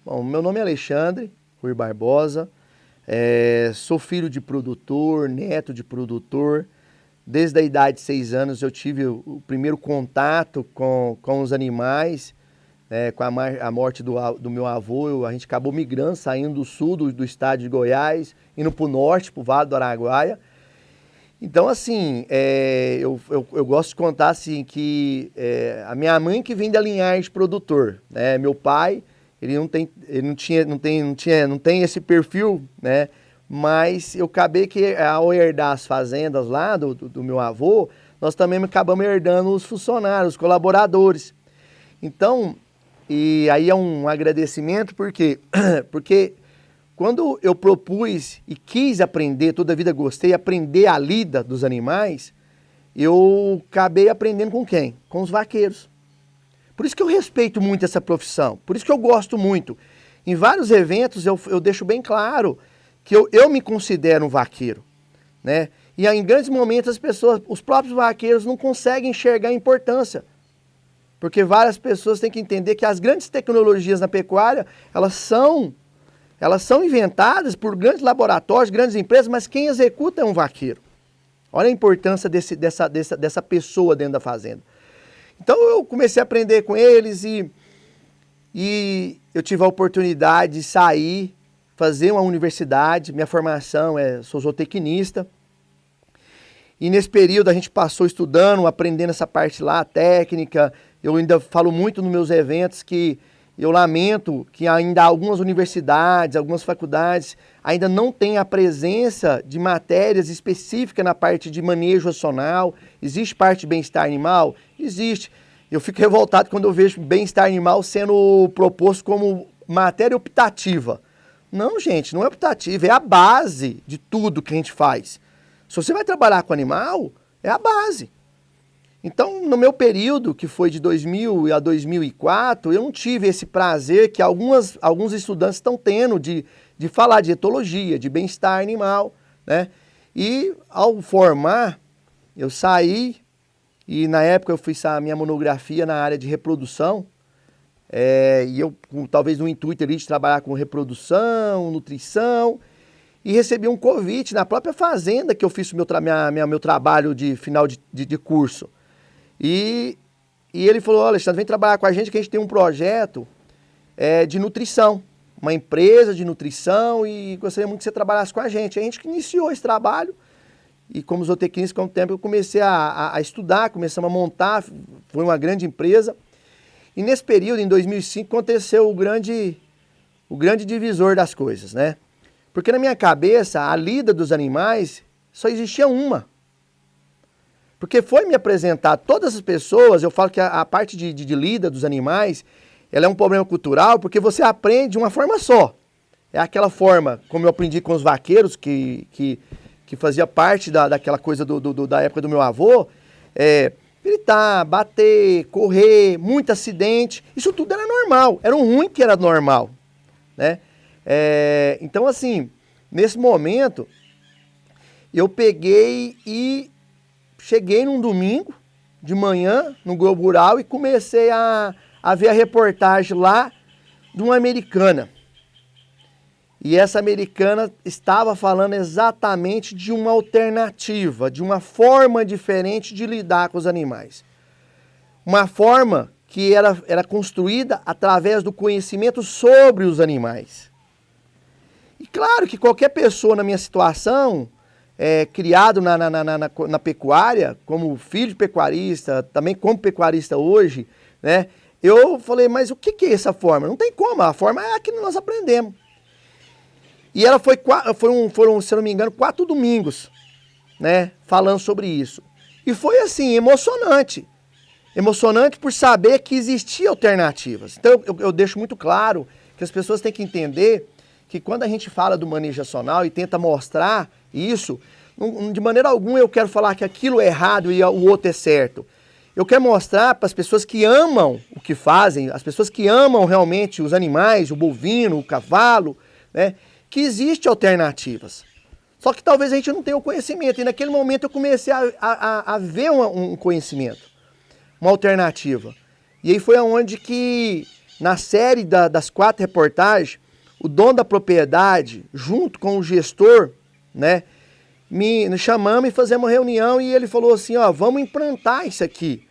Bom, meu nome é Alexandre Rui Barbosa, sou filho de produtor, neto de produtor. Desde a idade de 6 anos eu tive o primeiro contato com os animais, com a morte do meu avô. A gente acabou migrando, saindo do sul do estado de Goiás, indo para o norte, para o Vale do Araguaia. Então, assim, eu gosto de contar assim, que a minha mãe que vem da linhagem de produtor, né? Meu pai, ele não tem esse perfil, né? Mas eu acabei que ao herdar as fazendas lá do meu avô, nós também acabamos herdando os funcionários, os colaboradores. Então, e aí é um agradecimento, porque quando eu propus e quis aprender, toda a vida gostei, aprender a lida dos animais, eu acabei aprendendo com quem? Com os vaqueiros. Por isso que eu respeito muito essa profissão, por isso que eu gosto muito. Em vários eventos eu deixo bem claro que eu me considero um vaqueiro, né? E em grandes momentos os próprios vaqueiros não conseguem enxergar a importância. Porque várias pessoas têm que entender que as grandes tecnologias na pecuária, elas são inventadas por grandes laboratórios, grandes empresas, mas quem executa é um vaqueiro. Olha a importância dessa pessoa dentro da fazenda. Então eu comecei a aprender com eles e eu tive a oportunidade de sair, fazer uma universidade. Minha formação sou zootecnista. E nesse período a gente passou estudando, aprendendo essa parte lá, técnica. Eu ainda falo muito nos meus eventos que eu lamento que ainda algumas universidades, algumas faculdades ainda não têm a presença de matérias específicas na parte de manejo racional. Existe parte de bem-estar animal? Existe. Eu fico revoltado quando eu vejo bem-estar animal sendo proposto como matéria optativa. Não, gente, não é optativa, é a base de tudo que a gente faz. Se você vai trabalhar com animal, é a base. Então, no meu período, que foi de 2000 a 2004, eu não tive esse prazer que alguns estudantes estão tendo de falar de etologia, de bem-estar animal, né? E ao formar, eu saí e na época eu fiz a minha monografia na área de reprodução, e eu talvez no intuito ali de trabalhar com reprodução, nutrição, e recebi um convite na própria fazenda que eu fiz o meu trabalho de final de curso. E ele falou: olha, Alexandre, vem trabalhar com a gente que a gente tem um projeto de nutrição, uma empresa de nutrição, e gostaria muito que você trabalhasse com a gente. A gente que iniciou esse trabalho e como zootecnista, com o tempo eu comecei a estudar, começamos a montar, foi uma grande empresa. E nesse período, em 2005, aconteceu o grande divisor das coisas, né? Porque na minha cabeça, a lida dos animais só existia uma. Porque foi me apresentar todas as pessoas, eu falo que a parte de lida dos animais, ela é um problema cultural, porque você aprende de uma forma só. É aquela forma, como eu aprendi com os vaqueiros, que fazia parte daquela coisa da época do meu avô, gritar, bater, correr, muito acidente, isso tudo era normal, era um ruim que era normal, né? Então, assim, nesse momento, eu peguei e cheguei num domingo de manhã no Globo Rural e comecei a ver a reportagem lá de uma americana. E essa americana estava falando exatamente de uma alternativa, de uma forma diferente de lidar com os animais. Uma forma que era construída através do conhecimento sobre os animais. E claro que qualquer pessoa na minha situação, criado na pecuária, como filho de pecuarista, também como pecuarista hoje, né? Eu falei, mas o que é essa forma? Não tem como, a forma é a que nós aprendemos. E ela foram, se eu não me engano, 4 domingos, né, falando sobre isso. E foi assim, emocionante. Emocionante por saber que existiam alternativas. Então eu deixo muito claro que as pessoas têm que entender que quando a gente fala do manejo racional e tenta mostrar isso, de maneira alguma eu quero falar que aquilo é errado e o outro é certo. Eu quero mostrar para as pessoas que amam o que fazem, as pessoas que amam realmente os animais, o bovino, o cavalo, né, que existem alternativas. Só que talvez a gente não tenha o conhecimento. E naquele momento eu comecei a ver um conhecimento, uma alternativa. E aí foi aonde que na série das 4 reportagens, o dono da propriedade, junto com o gestor, né, nos chamamos e fazemos uma reunião e ele falou assim, ó, vamos implantar isso aqui.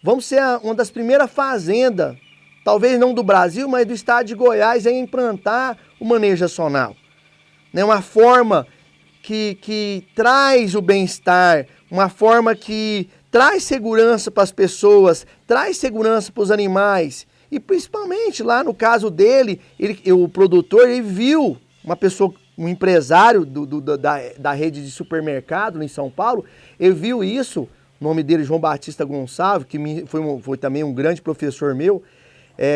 Vamos ser uma das primeiras fazendas, talvez não do Brasil, mas do estado de Goiás, a implantar o manejo racional. Né, uma forma que traz o bem-estar, uma forma que traz segurança para as pessoas, traz segurança para os animais. E principalmente lá no caso dele, o produtor, ele viu uma pessoa, um empresário da rede de supermercado em São Paulo, ele viu isso, o nome dele João Batista Gonçalves, que foi também um grande professor meu,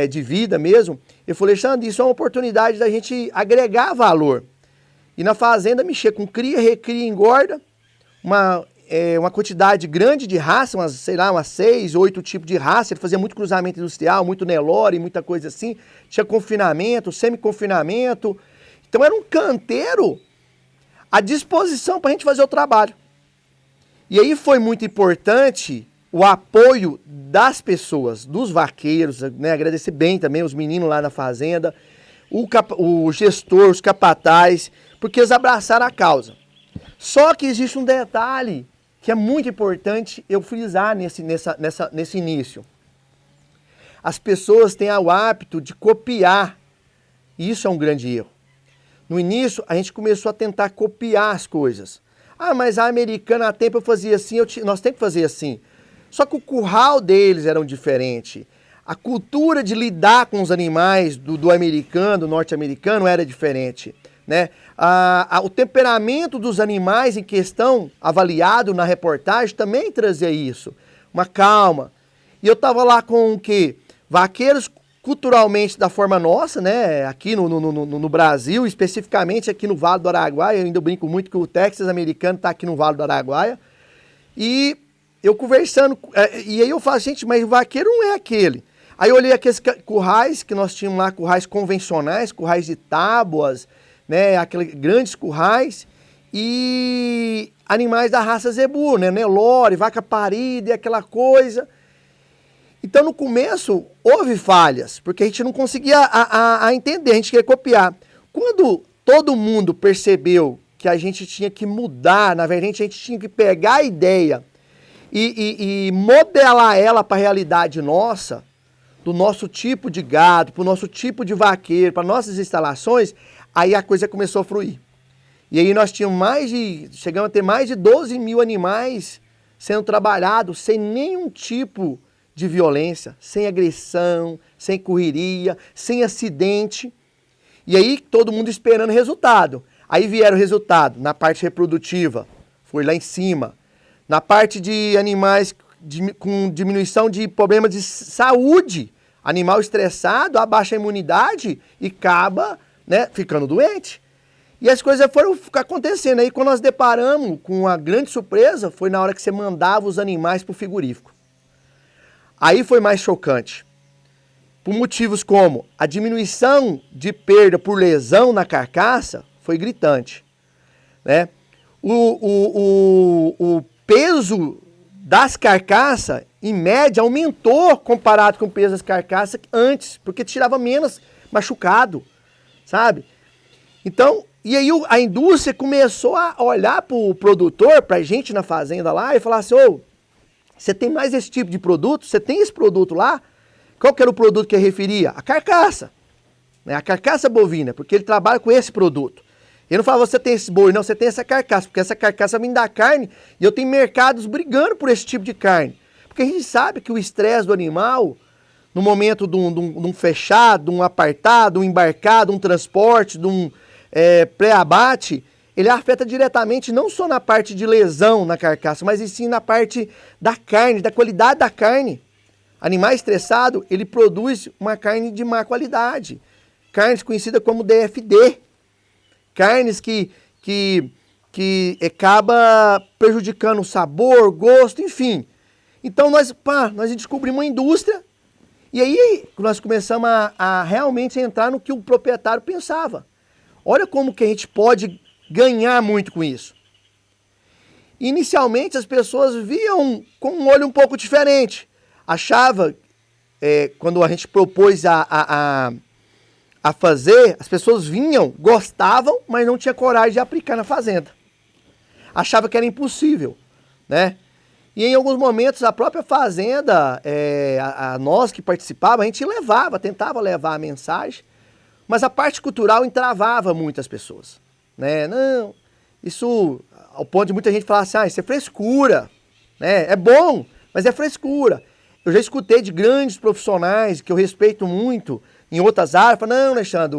de vida mesmo. Eu falei, Alexandre, isso é uma oportunidade da gente agregar valor. E na fazenda mexer com cria, recria, engorda, uma quantidade grande de raça, umas 6, 8 tipos de raça. Ele fazia muito cruzamento industrial, muito Nelore, muita coisa assim. Tinha confinamento, semi-confinamento. Então era um canteiro à disposição para a gente fazer o trabalho. E aí foi muito importante o apoio das pessoas, dos vaqueiros, né? Agradecer bem também os meninos lá na fazenda, o gestor, os capatazes, porque eles abraçaram a causa. Só que existe um detalhe que é muito importante eu frisar nesse início. As pessoas têm o hábito de copiar. E isso é um grande erro. No início, a gente começou a tentar copiar as coisas. Ah, mas a americana há tempo eu fazia assim, nós temos que fazer assim. Só que o curral deles era diferente. A cultura de lidar com os animais do americano, do norte-americano, era diferente. Né? O temperamento dos animais em questão, avaliado na reportagem, também trazia isso. Uma calma. E eu estava lá com o quê? Vaqueiros culturalmente da forma nossa, né? Aqui no Brasil, especificamente aqui no Vale do Araguaia. Eu ainda brinco muito que o Texas americano está aqui no Vale do Araguaia. E eu conversando, e aí eu falo, gente, mas o vaqueiro não é aquele. Aí eu olhei aqueles currais que nós tínhamos lá, currais convencionais, currais de tábuas, né, aqueles grandes currais, e animais da raça zebu, né, Nelore, vaca parida e aquela coisa. Então no começo houve falhas, porque a gente não conseguia a entender, a gente queria copiar. Quando todo mundo percebeu que a gente tinha que mudar, na verdade a gente tinha que pegar a ideia e modelar ela para a realidade nossa, do nosso tipo de gado, para o nosso tipo de vaqueiro, para nossas instalações, aí a coisa começou a fluir. E aí nós tínhamos chegamos a ter mais de 12 mil animais sendo trabalhados sem nenhum tipo de violência, sem agressão, sem correria, sem acidente. E aí todo mundo esperando resultado. Aí vieram o resultado na parte reprodutiva, foi lá em cima. Na parte de animais com diminuição de problemas de saúde, animal estressado, abaixa a imunidade e acaba, né, ficando doente. E as coisas foram acontecendo. Aí quando nós deparamos com uma grande surpresa, foi na hora que você mandava os animais para o frigorífico. Aí foi mais chocante. Por motivos como a diminuição de perda por lesão na carcaça foi gritante, né? O peso das carcaças, em média, aumentou comparado com o peso das carcaças antes, porque tirava menos machucado, sabe? Então, e aí a indústria começou a olhar para o produtor, para a gente na fazenda lá, e falar assim, ô, você tem mais esse tipo de produto? Você tem esse produto lá? Qual que era o produto que ele referia? A carcaça, né? A carcaça bovina, porque ele trabalha com esse produto. Ele não fala, você tem esse boi, não, você tem essa carcaça, porque essa carcaça me dá carne e eu tenho mercados brigando por esse tipo de carne. Porque a gente sabe que o estresse do animal, no momento de um fechado, de um apartado, de um embarcado, de um transporte, de um pré-abate, ele afeta diretamente não só na parte de lesão na carcaça, mas sim na parte da carne, da qualidade da carne. Animal estressado, ele produz uma carne de má qualidade. Carnes conhecidas como DFD. Carnes que acaba prejudicando o sabor, gosto, enfim. Então nós descobrimos uma indústria e aí nós começamos a realmente entrar no que o proprietário pensava. Olha como que a gente pode ganhar muito com isso. Inicialmente as pessoas viam com um olho um pouco diferente. Achava quando a gente propôs a fazer, as pessoas vinham, gostavam, mas não tinha coragem de aplicar na fazenda. Achava que era impossível, né? E em alguns momentos a própria fazenda, nós que participávamos, a gente tentava levar a mensagem, mas a parte cultural entravava muitas pessoas, né? Não, isso, ao ponto de muita gente falar assim, isso é frescura, né? É bom, mas é frescura. Eu já escutei de grandes profissionais que eu respeito muito em outras áreas, falam, não, Alexandre,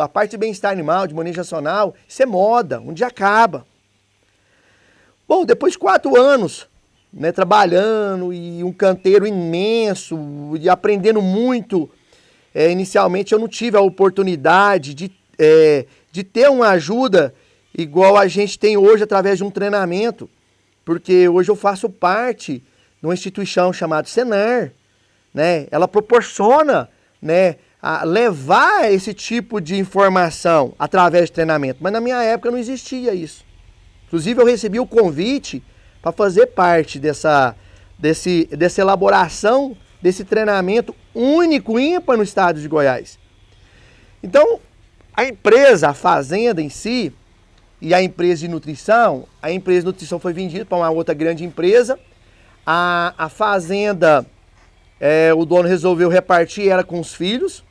a parte de bem-estar animal, de manejo racional, isso é moda, um dia acaba. Bom, depois de 4 anos, né, trabalhando e um canteiro imenso e aprendendo muito, inicialmente eu não tive a oportunidade de ter uma ajuda igual a gente tem hoje através de um treinamento, porque hoje eu faço parte de uma instituição chamada Senar, né? Ela proporciona, né, levar esse tipo de informação através de treinamento, mas na minha época não existia isso. Inclusive eu recebi o convite para fazer parte dessa elaboração desse treinamento único, ímpar no estado de Goiás. Então, a empresa, a fazenda em si, e a empresa de nutrição foi vendida para uma outra grande empresa. A fazenda, o dono resolveu repartir ela com os filhos.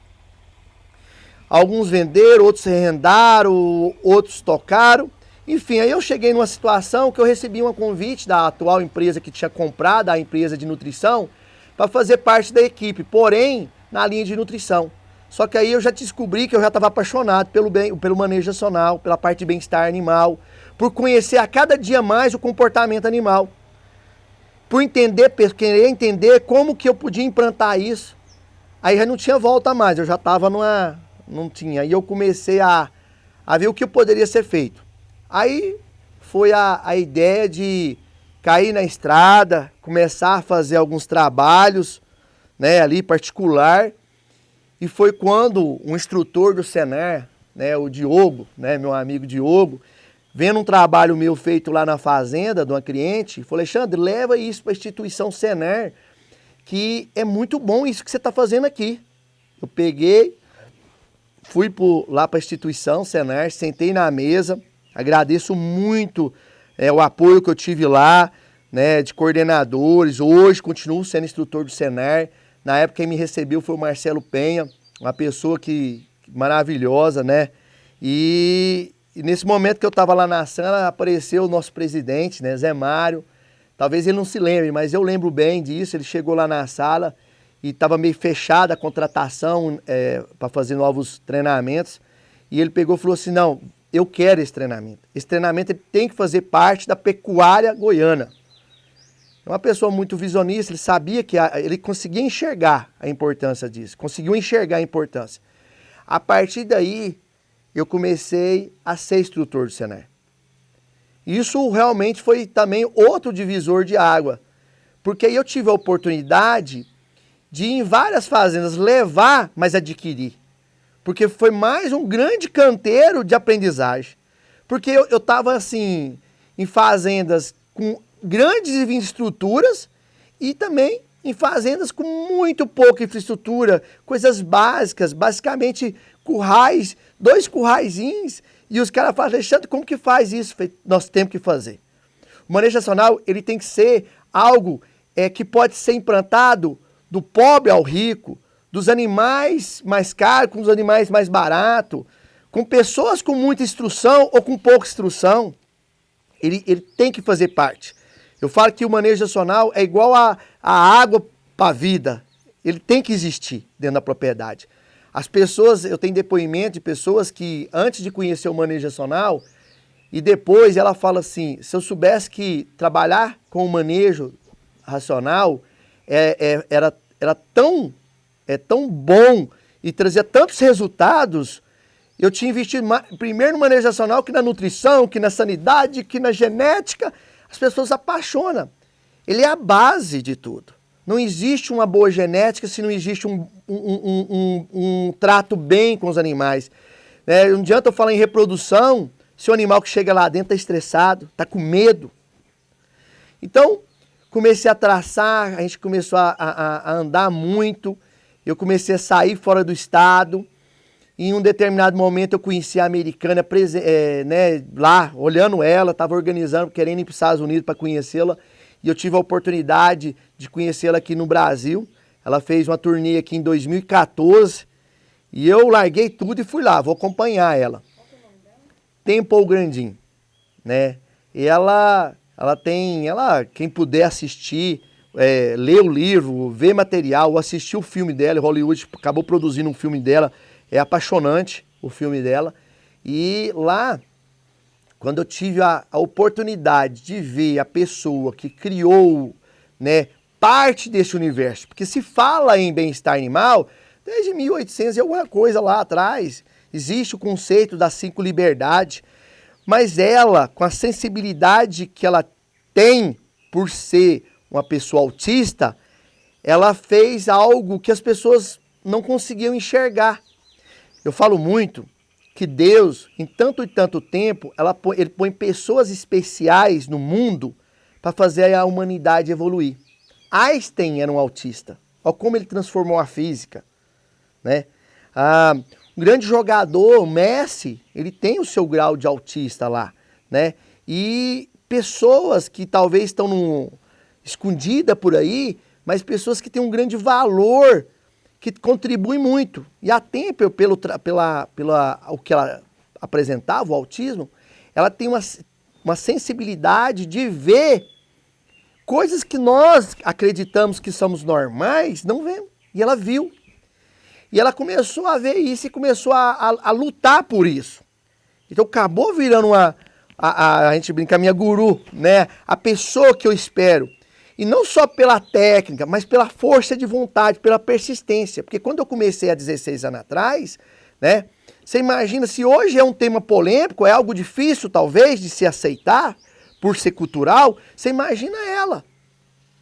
Alguns venderam, outros se arrendaram, outros tocaram. Enfim, aí eu cheguei numa situação que eu recebi um convite da atual empresa que tinha comprado a empresa de nutrição para fazer parte da equipe, porém na linha de nutrição. Só que aí eu já descobri que eu já estava apaixonado pelo manejo racional, pela parte de bem-estar animal, por conhecer a cada dia mais o comportamento animal, por querer entender como que eu podia implantar isso. Aí já não tinha volta mais, eu já estava não tinha. Aí eu comecei a ver o que poderia ser feito. Aí foi a ideia de cair na estrada, começar a fazer alguns trabalhos, né, ali particular. E foi quando um instrutor do Senar, né, o Diogo, né, meu amigo Diogo, vendo um trabalho meu feito lá na fazenda de uma cliente, falou, Alexandre, leva isso para a instituição Senar, que é muito bom isso que você está fazendo aqui. Eu peguei, fui lá para a instituição Senar, sentei na mesa, agradeço muito o apoio que eu tive lá, né, de coordenadores. Hoje continuo sendo instrutor do Senar. Na época quem me recebeu foi o Marcelo Penha, uma pessoa maravilhosa, né? E nesse momento que eu estava lá na sala, apareceu o nosso presidente, né, Zé Mário. Talvez ele não se lembre, mas eu lembro bem disso. Ele chegou lá na sala e estava meio fechada a contratação para fazer novos treinamentos. E ele pegou e falou assim, não, eu quero esse treinamento. Esse treinamento ele tem que fazer parte da pecuária goiana. É uma pessoa muito visionista, ele sabia que ele conseguia enxergar a importância disso, conseguiu enxergar a importância. A partir daí, eu comecei a ser instrutor do Senar. Isso realmente foi também outro divisor de água, porque aí eu tive a oportunidade de ir em várias fazendas levar, mas adquirir. Porque foi mais um grande canteiro de aprendizagem. Porque eu estava assim, em fazendas com grandes infraestruturas e também em fazendas com muito pouca infraestrutura, coisas básicas, basicamente currais, 2 curraizinhos, e os caras falam, Alexandre, como que faz isso? Nós temos que fazer. O manejo racional, ele tem que ser algo que pode ser implantado do pobre ao rico, dos animais mais caros com os animais mais baratos, com pessoas com muita instrução ou com pouca instrução. Ele tem que fazer parte. Eu falo que o manejo racional é igual a água para a vida. Ele tem que existir dentro da propriedade. As pessoas, eu tenho depoimento de pessoas que antes de conhecer o manejo racional e depois ela fala assim, se eu soubesse que trabalhar com o manejo racional era tão bom e trazia tantos resultados, eu tinha investido primeiro no manejo racional que na nutrição, que na sanidade, que na genética. As pessoas se apaixonam. Ele é a base de tudo. Não existe uma boa genética se não existe um trato bem com os animais. Não adianta eu falar em reprodução se o animal que chega lá dentro está estressado, está com medo. Então, comecei a traçar, a gente começou a andar muito eu comecei a sair fora do estado. Em um determinado momento eu conheci a americana, né, lá, olhando ela, estava organizando, querendo ir para os Estados Unidos para conhecê-la. E eu tive a oportunidade de conhecê-la aqui no Brasil. Ela fez uma turnê aqui em 2014. E eu larguei tudo e fui lá, vou acompanhar ela. Temple Grandin, né? E ela tem, quem puder assistir, ler o livro, ver material, ou assistir o filme dela, Hollywood acabou produzindo um filme dela, é apaixonante o filme dela. E lá, quando eu tive a oportunidade de ver a pessoa que criou, né, parte desse universo, porque se fala em bem-estar animal, desde 1800 e alguma coisa lá atrás, existe o conceito das 5 liberdades, mas ela, com a sensibilidade que ela tem por ser uma pessoa autista, ela fez algo que as pessoas não conseguiam enxergar. Eu falo muito que Deus, em tanto e tanto tempo, ele põe pessoas especiais no mundo para fazer a humanidade evoluir. Einstein era um autista. Olha como ele transformou a física, né? Um grande jogador, o Messi, ele tem o seu grau de autista lá, né? E pessoas que talvez estão escondidas por aí, mas pessoas que têm um grande valor, que contribuem muito. E a Temple, o que ela apresentava, o autismo, ela tem uma sensibilidade de ver coisas que nós acreditamos que somos normais, não vemos. E ela viu. E ela começou a ver isso e começou a lutar por isso. Então acabou virando a gente brinca, a minha guru, né? A pessoa que eu espero. E não só pela técnica, mas pela força de vontade, pela persistência. Porque quando eu comecei há 16 anos atrás, né? Você imagina, se hoje é um tema polêmico, é algo difícil talvez de se aceitar, por ser cultural, você imagina ela.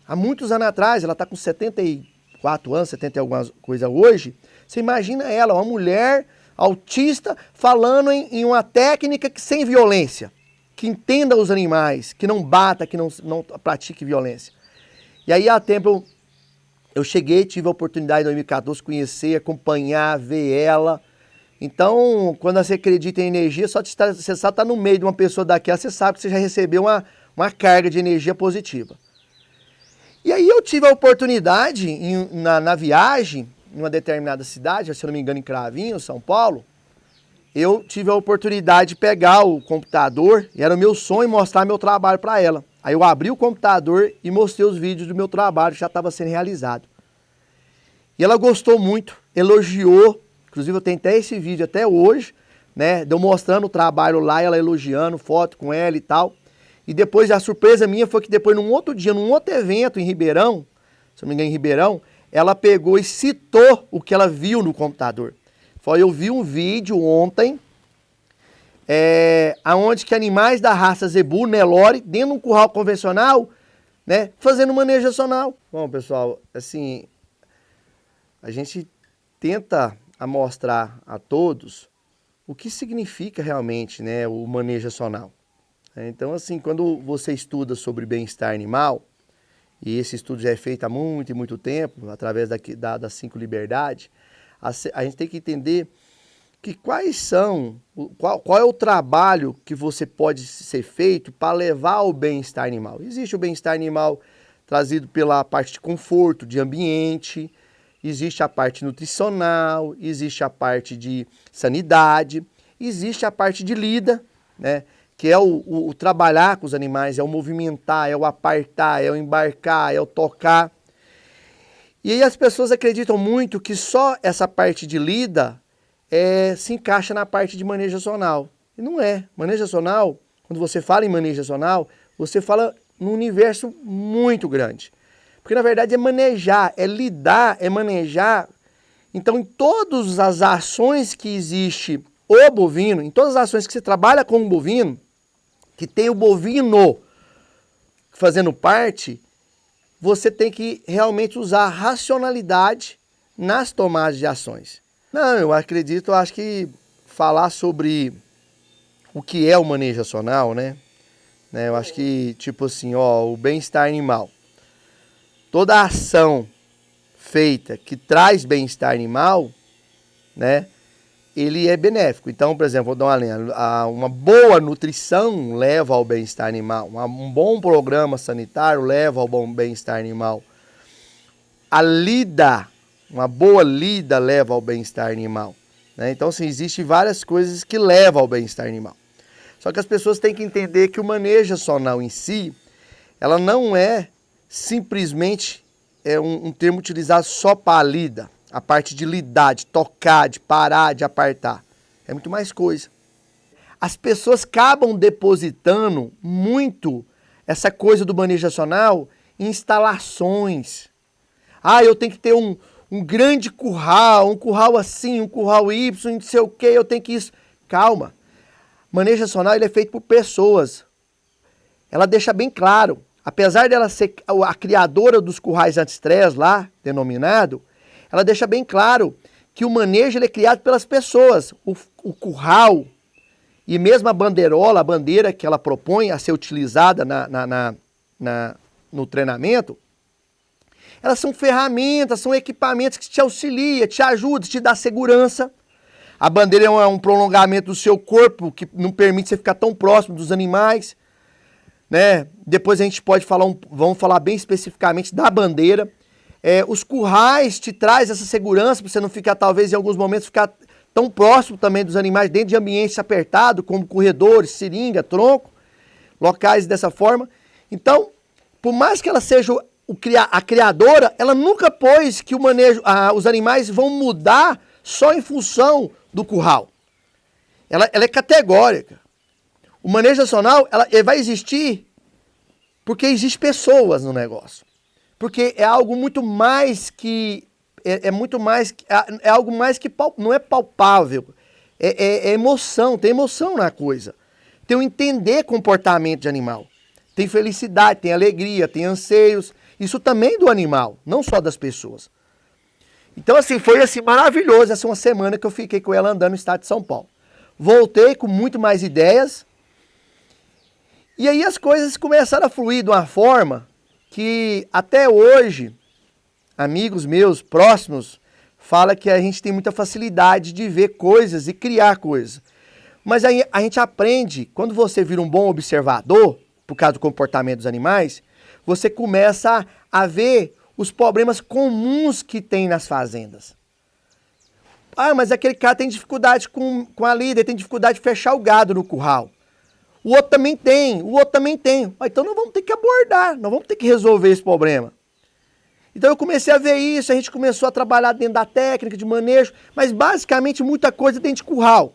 Há muitos anos atrás, ela está com 74 anos, 70 e alguma coisa hoje, você imagina ela, uma mulher autista, falando em uma técnica sem violência, que entenda os animais, que não bata, que não pratique violência. E aí a Temple, eu cheguei, tive a oportunidade em 2014 conhecer, acompanhar, ver ela. Então, quando você acredita em energia, você só está no meio de uma pessoa daquela, você sabe que você já recebeu uma carga de energia positiva. E aí eu tive a oportunidade, na viagem, em uma determinada cidade, se eu não me engano em Cravinho, São Paulo, eu tive a oportunidade de pegar o computador, e era o meu sonho mostrar meu trabalho para ela. Aí eu abri o computador e mostrei os vídeos do meu trabalho que já estava sendo realizado. E ela gostou muito, elogiou, inclusive eu tenho até esse vídeo até hoje, né, de eu mostrando o trabalho lá, ela elogiando, foto com ela e tal. E depois a surpresa minha foi que depois num outro dia, num outro evento em Ribeirão, se eu não me engano em Ribeirão, ela pegou e citou o que ela viu no computador. Foi, eu vi um vídeo ontem, aonde que animais da raça Zebu, Nelore, dentro de um curral convencional, né, fazendo manejo racional. Bom, pessoal, assim, a gente tenta mostrar a todos o que significa realmente, né, o manejo racional. Então, assim, quando você estuda sobre bem-estar animal, e esse estudo já é feito há muito e muito tempo, através das 5 liberdades, a gente tem que entender que quais são, qual é o trabalho que você pode ser feito para levar ao bem-estar animal. Existe o bem-estar animal trazido pela parte de conforto, de ambiente, existe a parte nutricional, existe a parte de sanidade, existe a parte de lida, né? Que é o trabalhar com os animais, é o movimentar, é o apartar, é o embarcar, é o tocar. E aí as pessoas acreditam muito que só essa parte de lida se encaixa na parte de manejo racional. E não é. Manejo racional, quando você fala em manejo racional, você fala num universo muito grande. Porque na verdade é manejar, é lidar, é manejar. Então em todas as ações que existe o bovino, em todas as ações que você trabalha com o bovino, que tem o bovino fazendo parte, você tem que realmente usar a racionalidade nas tomadas de ações. Não, eu acho que falar sobre o que é o manejo racional, né? Eu acho que, tipo assim, o bem-estar animal. Toda ação feita que traz bem-estar animal, né, ele é benéfico. Então, por exemplo, vou dar uma linha, uma boa nutrição leva ao bem-estar animal, um bom programa sanitário leva ao bom bem-estar animal. Uma boa lida leva ao bem-estar animal, né? Então, assim, existem várias coisas que levam ao bem-estar animal. Só que as pessoas têm que entender que o manejo racional em si, ela não é simplesmente um termo utilizado só para a lida, a parte de lidar, de tocar, de parar, de apartar. É muito mais coisa. As pessoas acabam depositando muito essa coisa do manejo racional em instalações. Eu tenho que ter um grande curral, um curral assim, um curral Y, não sei o que, eu tenho que isso. Calma. Manejo racional ele é feito por pessoas. Ela deixa bem claro, apesar dela ser a criadora dos currais anti-estresse lá, denominado, ela deixa bem claro que o manejo ele é criado pelas pessoas. O curral e mesmo a bandeirola, a bandeira que ela propõe a ser utilizada no treinamento, elas são ferramentas, são equipamentos que te auxiliam, te ajudam, te dá segurança. A bandeira é um prolongamento do seu corpo que não permite você ficar tão próximo dos animais, né? Depois a gente pode falar, vamos falar bem especificamente da bandeira. Os currais te traz essa segurança para você não ficar, talvez em alguns momentos, ficar tão próximo também dos animais dentro de ambientes apertados, como corredores, seringa, tronco, locais dessa forma. Então, por mais que ela seja a criadora, ela nunca pôs que o manejo, os animais vão mudar só em função do curral. Ela é categórica. O manejo racional ele vai existir porque existem pessoas no negócio. Porque é algo muito mais que... É algo mais que... Não é palpável. É emoção. Tem emoção na coisa. Tem o entender comportamento de animal. Tem felicidade, tem alegria, tem anseios. Isso também do animal, não só das pessoas. Então, assim, foi assim, maravilhoso essa uma semana que eu fiquei com ela andando no estado de São Paulo. Voltei com muito mais ideias. E aí as coisas começaram a fluir de uma forma que até hoje, amigos meus próximos, falam que a gente tem muita facilidade de ver coisas e criar coisas. Mas aí a gente aprende, quando você vira um bom observador, por causa do comportamento dos animais, você começa a ver os problemas comuns que tem nas fazendas. Mas aquele cara tem dificuldade com a lida, tem dificuldade de fechar o gado no curral. O outro também tem, Então nós vamos ter que abordar, nós vamos ter que resolver esse problema. Então eu comecei a ver isso, a gente começou a trabalhar dentro da técnica de manejo, mas basicamente muita coisa dentro de curral.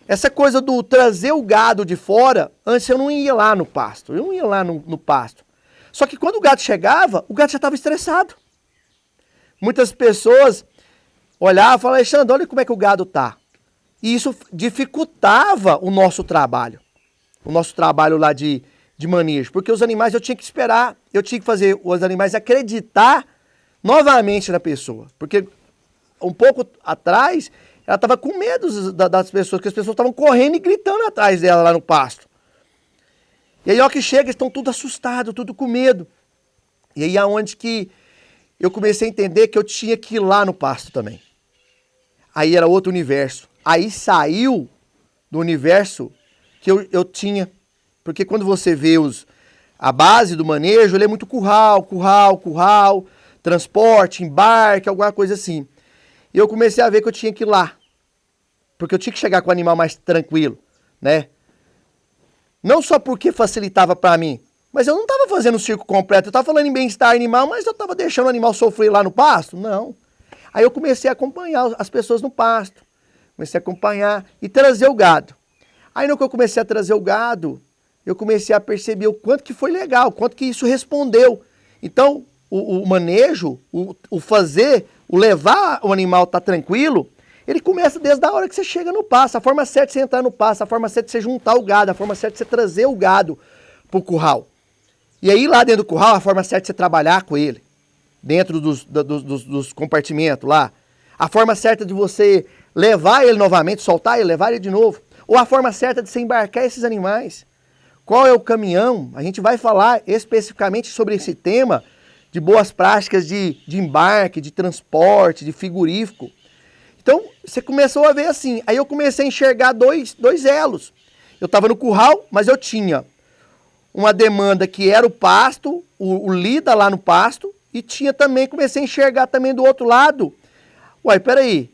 Essa coisa do trazer o gado de fora, antes eu não ia lá no pasto, no pasto. Só que quando o gado chegava, o gado já estava estressado. Muitas pessoas olhavam e falavam, Alexandre, olha como é que o gado está. E isso dificultava o nosso trabalho lá de manejo. Porque os animais eu tinha que esperar, eu tinha que fazer os animais acreditar novamente na pessoa. Porque um pouco atrás, ela estava com medo das pessoas, porque as pessoas estavam correndo e gritando atrás dela lá no pasto. E aí, ó que chega, eles estão tudo assustados, tudo com medo. E aí, aonde que eu comecei a entender que eu tinha que ir lá no pasto também. Aí era outro universo. Aí saiu do universo que eu tinha. Porque quando você vê a base do manejo, ele é muito curral, transporte, embarque, alguma coisa assim. E eu comecei a ver que eu tinha que ir lá. Porque eu tinha que chegar com o animal mais tranquilo, né? Não só porque facilitava para mim, mas eu não estava fazendo o circo completo. Eu estava falando em bem-estar animal, mas eu estava deixando o animal sofrer lá no pasto? Não. Aí eu comecei a acompanhar as pessoas no pasto. Comecei a acompanhar e trazer o gado. Aí no que eu comecei a trazer o gado, eu comecei a perceber o quanto que foi legal, o quanto que isso respondeu. Então, o manejo, o fazer, o levar o animal estar tranquilo, ele começa desde a hora que você chega no pasto. A forma certa de você entrar no pasto, a forma certa de você juntar o gado, a forma certa de você trazer o gado pro curral. E aí lá dentro do curral, a forma certa de você trabalhar com ele, dentro dos compartimentos lá. A forma certa de você levar ele novamente, soltar ele, levar ele de novo. Ou a forma certa de você embarcar esses animais. Qual é o caminhão? A gente vai falar especificamente sobre esse tema de boas práticas de embarque, de transporte, de frigorífico. Então, você começou a ver assim. Aí eu comecei a enxergar dois elos. Eu estava no curral, mas eu tinha uma demanda que era o pasto, o lida lá no pasto, e tinha também, comecei a enxergar também do outro lado. Uai, peraí.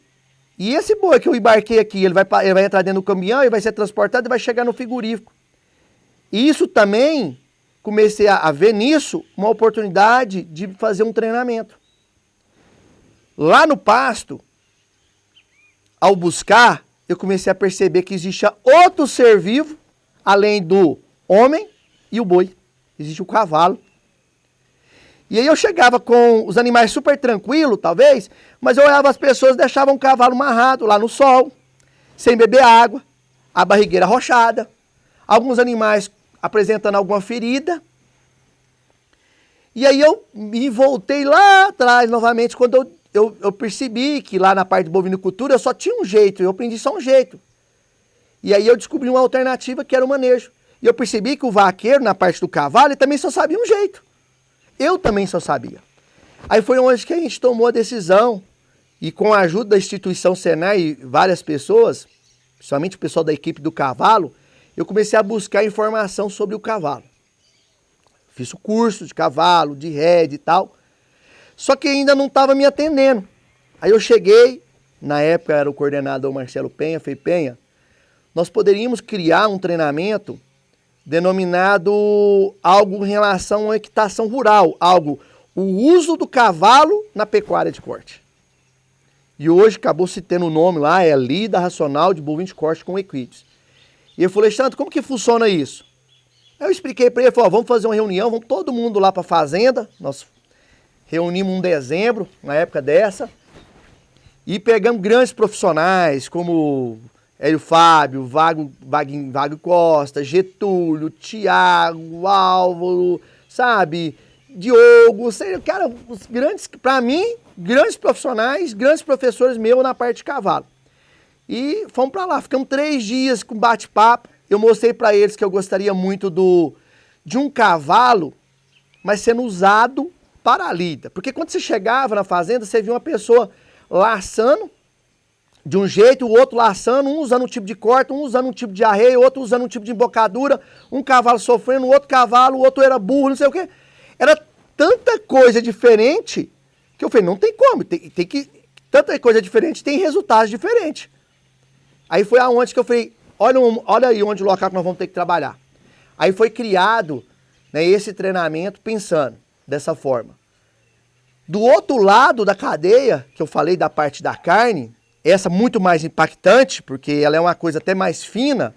E esse boi que eu embarquei aqui, ele vai entrar dentro do caminhão, ele vai ser transportado e vai chegar no frigorífico. E isso também, comecei a ver nisso uma oportunidade de fazer um treinamento. Lá no pasto, ao buscar, eu comecei a perceber que existia outro ser vivo, além do homem e o boi. Existe o cavalo. E aí eu chegava com os animais super tranquilos, talvez, mas eu olhava as pessoas deixavam o cavalo amarrado lá no sol, sem beber água, a barrigueira arrochada, alguns animais apresentando alguma ferida. E aí eu me voltei lá atrás novamente, quando eu percebi que lá na parte de bovinocultura eu só tinha um jeito, eu aprendi só um jeito. E aí eu descobri uma alternativa que era o manejo. E eu percebi que o vaqueiro, na parte do cavalo, ele também só sabia um jeito. Eu também só sabia. Aí foi onde que a gente tomou a decisão, e com a ajuda da instituição Senai e várias pessoas, principalmente o pessoal da equipe do cavalo, eu comecei a buscar informação sobre o cavalo. Fiz o curso de cavalo, de rédea e tal, só que ainda não estava me atendendo. Aí eu cheguei, na época era o coordenador Marcelo Penha, Fei Penha, nós poderíamos criar um treinamento denominado algo em relação à equitação rural, o uso do cavalo na pecuária de corte. E hoje acabou se tendo o nome lá, é Lida Racional de Bovino de Corte com Equites. E eu falei, Alexandre, como que funciona isso? Aí eu expliquei para ele, falei, vamos fazer uma reunião, vamos todo mundo lá para a fazenda, nós reunimos em dezembro, na época dessa, e pegamos grandes profissionais, como Hélio Fábio, Vago Costa, Getúlio, Tiago, Álvaro, sabe, Diogo, cara, os grandes, para mim, grandes profissionais, grandes professores meus na parte de cavalo. E fomos para lá, ficamos 3 dias com bate-papo, eu mostrei para eles que eu gostaria muito de um cavalo, mas sendo usado para a lida. Porque quando você chegava na fazenda, você via uma pessoa laçando de um jeito, o outro laçando, um usando um tipo de corte, um usando um tipo de arreio, outro usando um tipo de embocadura, um cavalo sofrendo, o outro cavalo, o outro era burro, não sei o quê. Era tanta coisa diferente que eu falei, não tem como, tanta coisa diferente tem resultados diferentes. Aí foi aonde que eu falei, olha aí onde o local que nós vamos ter que trabalhar. Aí foi criado, né, esse treinamento pensando dessa forma. Do outro lado da cadeia, que eu falei da parte da carne, essa muito mais impactante, porque ela é uma coisa até mais fina,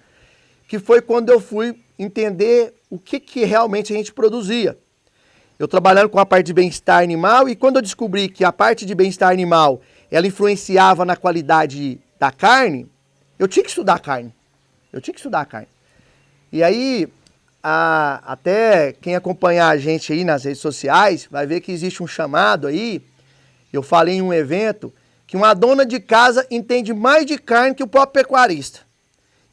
que foi quando eu fui entender o que realmente a gente produzia. Eu trabalhando com a parte de bem-estar animal, e quando eu descobri que a parte de bem-estar animal, ela influenciava na qualidade da carne, eu tinha que estudar a carne. E aí, até quem acompanhar a gente aí nas redes sociais, vai ver que existe um chamado aí, eu falei em um evento, que uma dona de casa entende mais de carne que o próprio pecuarista.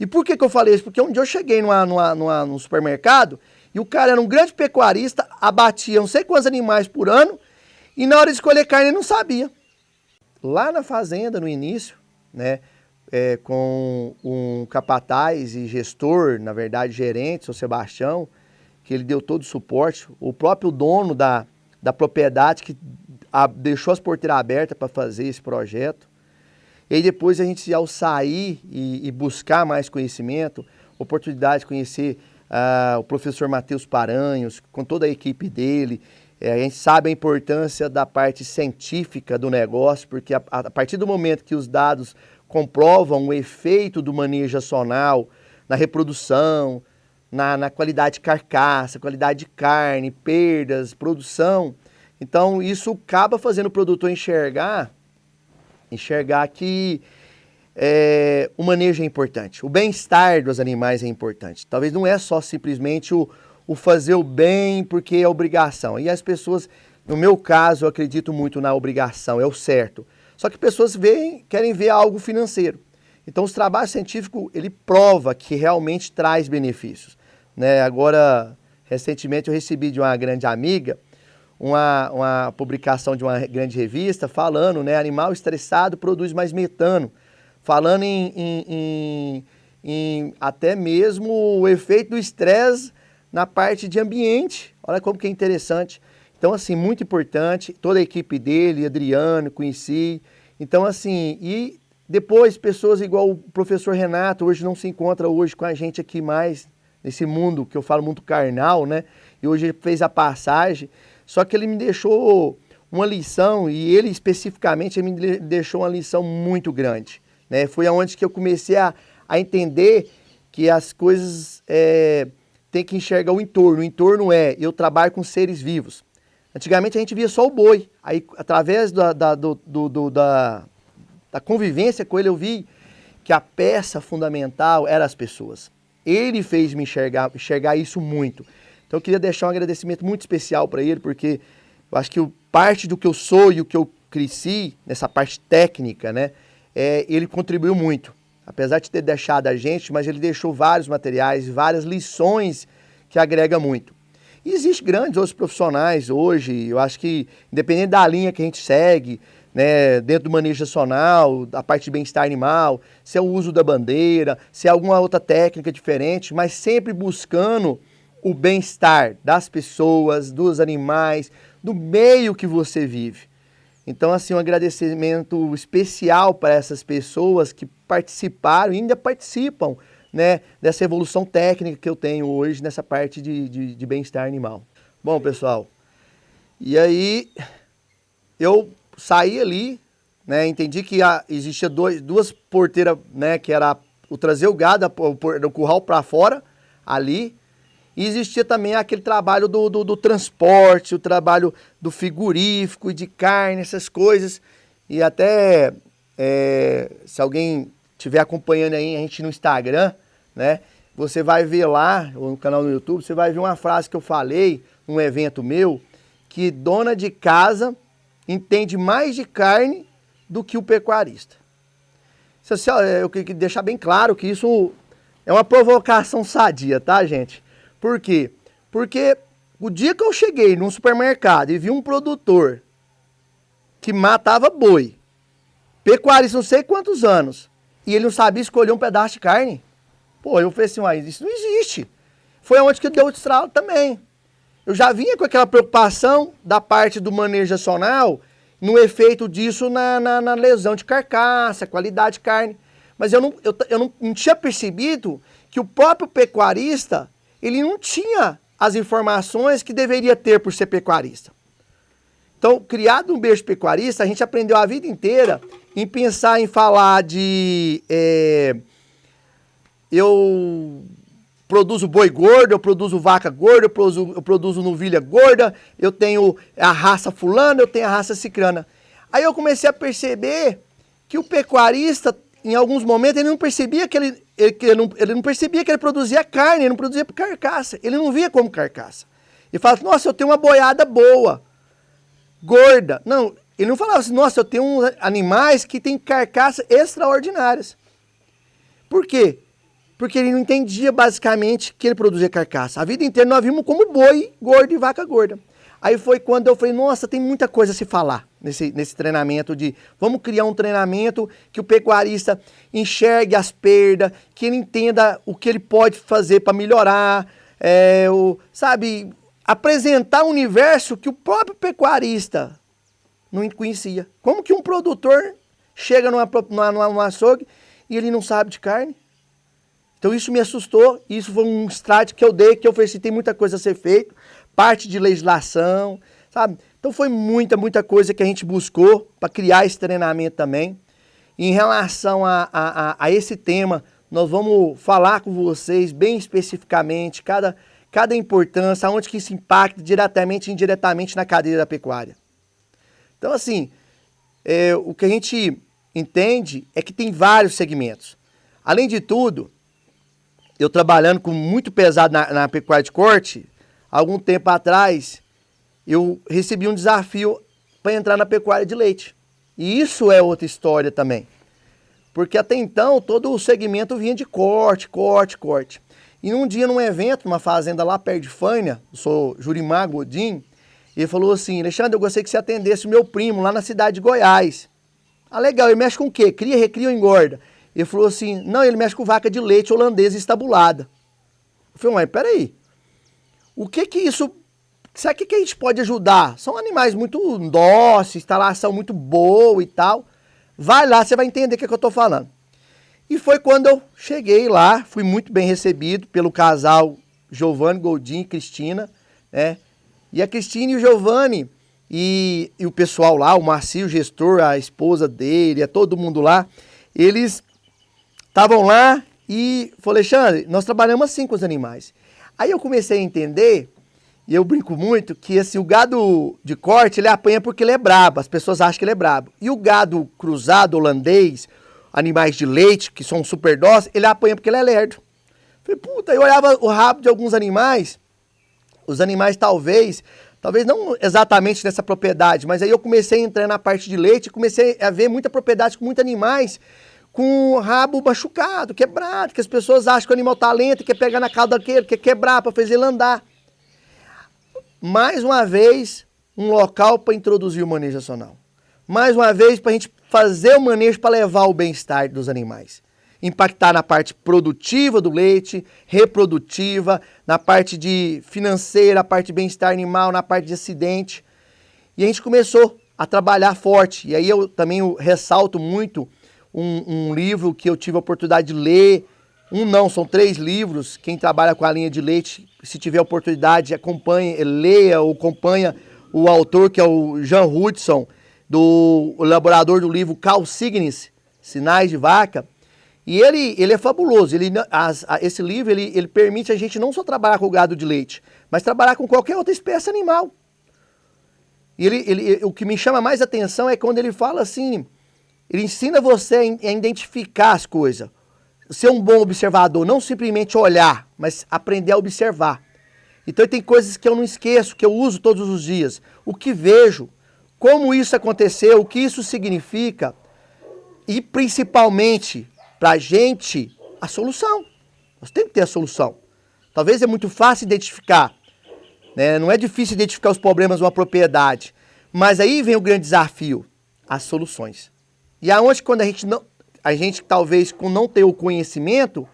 E por que eu falei isso? Porque um dia eu cheguei num supermercado e o cara era um grande pecuarista, abatia não sei quantos animais por ano e na hora de escolher carne ele não sabia. Lá na fazenda, no início, né, com um capataz e gestor, na verdade gerente, seu Sebastião, que ele deu todo o suporte, o próprio dono da propriedade que deixou as porteiras abertas para fazer esse projeto. E aí depois a gente, ao sair e buscar mais conhecimento, oportunidade de conhecer o professor Matheus Paranhos, com toda a equipe dele, a gente sabe a importância da parte científica do negócio, porque a partir do momento que os dados comprovam o efeito do manejo acional na reprodução, na qualidade de carcaça, qualidade de carne, perdas, produção, então isso acaba fazendo o produtor enxergar que o manejo é importante, o bem-estar dos animais é importante. Talvez não é só simplesmente o fazer o bem porque é obrigação. E as pessoas, no meu caso, eu acredito muito na obrigação, é o certo. Só que pessoas querem ver algo financeiro. Então, os trabalhos científicos, ele prova que realmente traz benefícios. Né? Agora, recentemente, eu recebi de uma grande amiga uma publicação de uma grande revista falando, né, animal estressado produz mais metano, falando em até mesmo o efeito do estresse na parte de ambiente. Olha como que é interessante. Então, assim, muito importante, toda a equipe dele, Adriano, conheci. Então, assim, e depois pessoas igual o professor Renato, hoje não se encontra hoje com a gente aqui mais, nesse mundo, que eu falo muito carnal, né? E hoje ele fez a passagem, só que ele me deixou uma lição, e ele especificamente ele me deixou uma lição muito grande, né? Foi aonde que eu comecei a entender que as coisas tem que enxergar o entorno. O entorno eu trabalho com seres vivos. Antigamente a gente via só o boi, aí através da convivência com ele eu vi que a peça fundamental era as pessoas. Ele fez me enxergar isso muito. Então eu queria deixar um agradecimento muito especial para ele, porque eu acho que parte do que eu sou e o que eu cresci, nessa parte técnica, né, ele contribuiu muito. Apesar de ter deixado a gente, mas ele deixou vários materiais, várias lições que agrega muito. E existem grandes outros profissionais hoje, eu acho que independente da linha que a gente segue, né, dentro do manejo racional, da parte de bem-estar animal, se é o uso da bandeira, se é alguma outra técnica diferente, mas sempre buscando o bem-estar das pessoas, dos animais, do meio que você vive. Então, assim, um agradecimento especial para essas pessoas que participaram e ainda participam, né, dessa evolução técnica que eu tenho hoje nessa parte de bem-estar animal. Bom, pessoal, e aí eu saí ali, né, entendi que existia duas porteiras, né, que era o trazer o gado do curral para fora, ali, e existia também aquele trabalho do transporte, o trabalho do frigorífico e de carne, essas coisas. E até, se alguém estiver acompanhando aí a gente no Instagram, né, você vai ver lá, ou no canal do YouTube, você vai ver uma frase que eu falei num evento meu, que dona de casa entende mais de carne do que o pecuarista. Eu queria deixar bem claro que isso é uma provocação sadia, tá, gente? Por quê? Porque o dia que eu cheguei num supermercado e vi um produtor que matava boi, pecuarista não sei quantos anos, e ele não sabia escolher um pedaço de carne, pô, eu falei assim, mas isso não existe. Foi onde que deu o estralo também. Eu já vinha com aquela preocupação da parte do manejo racional, no efeito disso na lesão de carcaça, qualidade de carne. Mas eu não tinha percebido que o próprio pecuarista, ele não tinha as informações que deveria ter por ser pecuarista. Então, criado um berço pecuarista, a gente aprendeu a vida inteira em pensar em falar de... eu produzo boi gordo, eu produzo vaca gorda, eu produzo novilha gorda, eu tenho a raça fulana, eu tenho a raça cicrana. Aí eu comecei a perceber que o pecuarista, em alguns momentos, ele não percebia que ele não percebia que ele produzia carne, ele não produzia carcaça, ele não via como carcaça. Ele falava, nossa, eu tenho uma boiada boa, gorda. Não, ele não falava assim, nossa, eu tenho uns animais que têm carcaças extraordinárias. Por quê? Porque ele não entendia basicamente que ele produzia carcaça. A vida inteira nós vimos como boi gordo e vaca gorda. Aí foi quando eu falei, nossa, tem muita coisa a se falar nesse treinamento de... Vamos criar um treinamento que o pecuarista enxergue as perdas, que ele entenda o que ele pode fazer para melhorar, sabe, apresentar um universo que o próprio pecuarista não conhecia. Como que um produtor chega num açougue e ele não sabe de carne? Então isso me assustou, isso foi um start que eu dei, que eu ofereci, tem muita coisa a ser feita, parte de legislação, sabe? Então foi muita coisa que a gente buscou para criar esse treinamento também. E em relação a esse tema, nós vamos falar com vocês bem especificamente, cada importância, onde que isso impacta diretamente e indiretamente na cadeia da pecuária. Então assim, o que a gente entende é que tem vários segmentos. Além de tudo, eu trabalhando com muito pesado na pecuária de corte, algum tempo atrás, eu recebi um desafio para entrar na pecuária de leite. E isso é outra história também. Porque até então, todo o segmento vinha de corte. E um dia, num evento, numa fazenda lá perto de Fânia, eu sou Jurimar Godin, Ele falou assim, Alexandre, eu gostaria que você atendesse o meu primo lá na cidade de Goiás. Ah, legal, ele mexe com o quê? Cria, recria ou engorda? Ele falou assim, não, ele mexe com vaca de leite holandesa estabulada. Eu falei, mas peraí, o que que isso, sabe o que a gente pode ajudar? São animais muito dóceis, instalação muito boa e tal. Vai lá, você vai entender o que eu tô falando. E foi quando eu cheguei lá, fui muito bem recebido pelo casal Giovanni Goldin e Cristina, né? E a Cristina e o Giovanni e o pessoal lá, o Marcio, o gestor, a esposa dele, todo mundo lá, eles estavam lá e falou, Alexandre, nós trabalhamos assim com os animais. Aí eu comecei a entender, e eu brinco muito, que assim, o gado de corte, ele apanha porque ele é brabo, as pessoas acham que ele é brabo. E o gado cruzado holandês, animais de leite, que são super dóceis, ele apanha porque ele é lerdo. Falei, puta, eu olhava o rabo de alguns animais, os animais talvez não exatamente nessa propriedade, mas aí eu comecei a entrar na parte de leite, comecei a ver muita propriedade com muitos animais com o rabo machucado, quebrado, que as pessoas acham que o animal tá lento, quer pegar na cauda daquele, quer quebrar para fazer ele andar. Mais uma vez, um local para introduzir o manejo racional. Mais uma vez, para a gente fazer o manejo para levar o bem-estar dos animais. Impactar na parte produtiva do leite, reprodutiva, na parte de financeira, na parte de bem-estar animal, na parte de acidente. E a gente começou a trabalhar forte. E aí eu também ressalto muito um livro que eu tive a oportunidade de ler. São 3 livros. Quem trabalha com a linha de leite, se tiver oportunidade, acompanhe, leia ou acompanha o autor, que é o Jean Hudson, do elaborador do livro Cal Signis, Sinais de Vaca. E ele é fabuloso. Esse livro ele permite a gente não só trabalhar com o gado de leite, mas trabalhar com qualquer outra espécie animal. E o que me chama mais atenção é quando ele fala assim, ele ensina você a identificar as coisas. Ser um bom observador, não simplesmente olhar, mas aprender a observar. Então tem coisas que eu não esqueço, que eu uso todos os dias. O que vejo, como isso aconteceu, o que isso significa e principalmente para a gente a solução. Nós temos que ter a solução. Talvez é muito fácil identificar, né? Não é difícil identificar os problemas de uma propriedade, mas aí vem o grande desafio, as soluções. E aonde quando a gente talvez com não ter o conhecimento,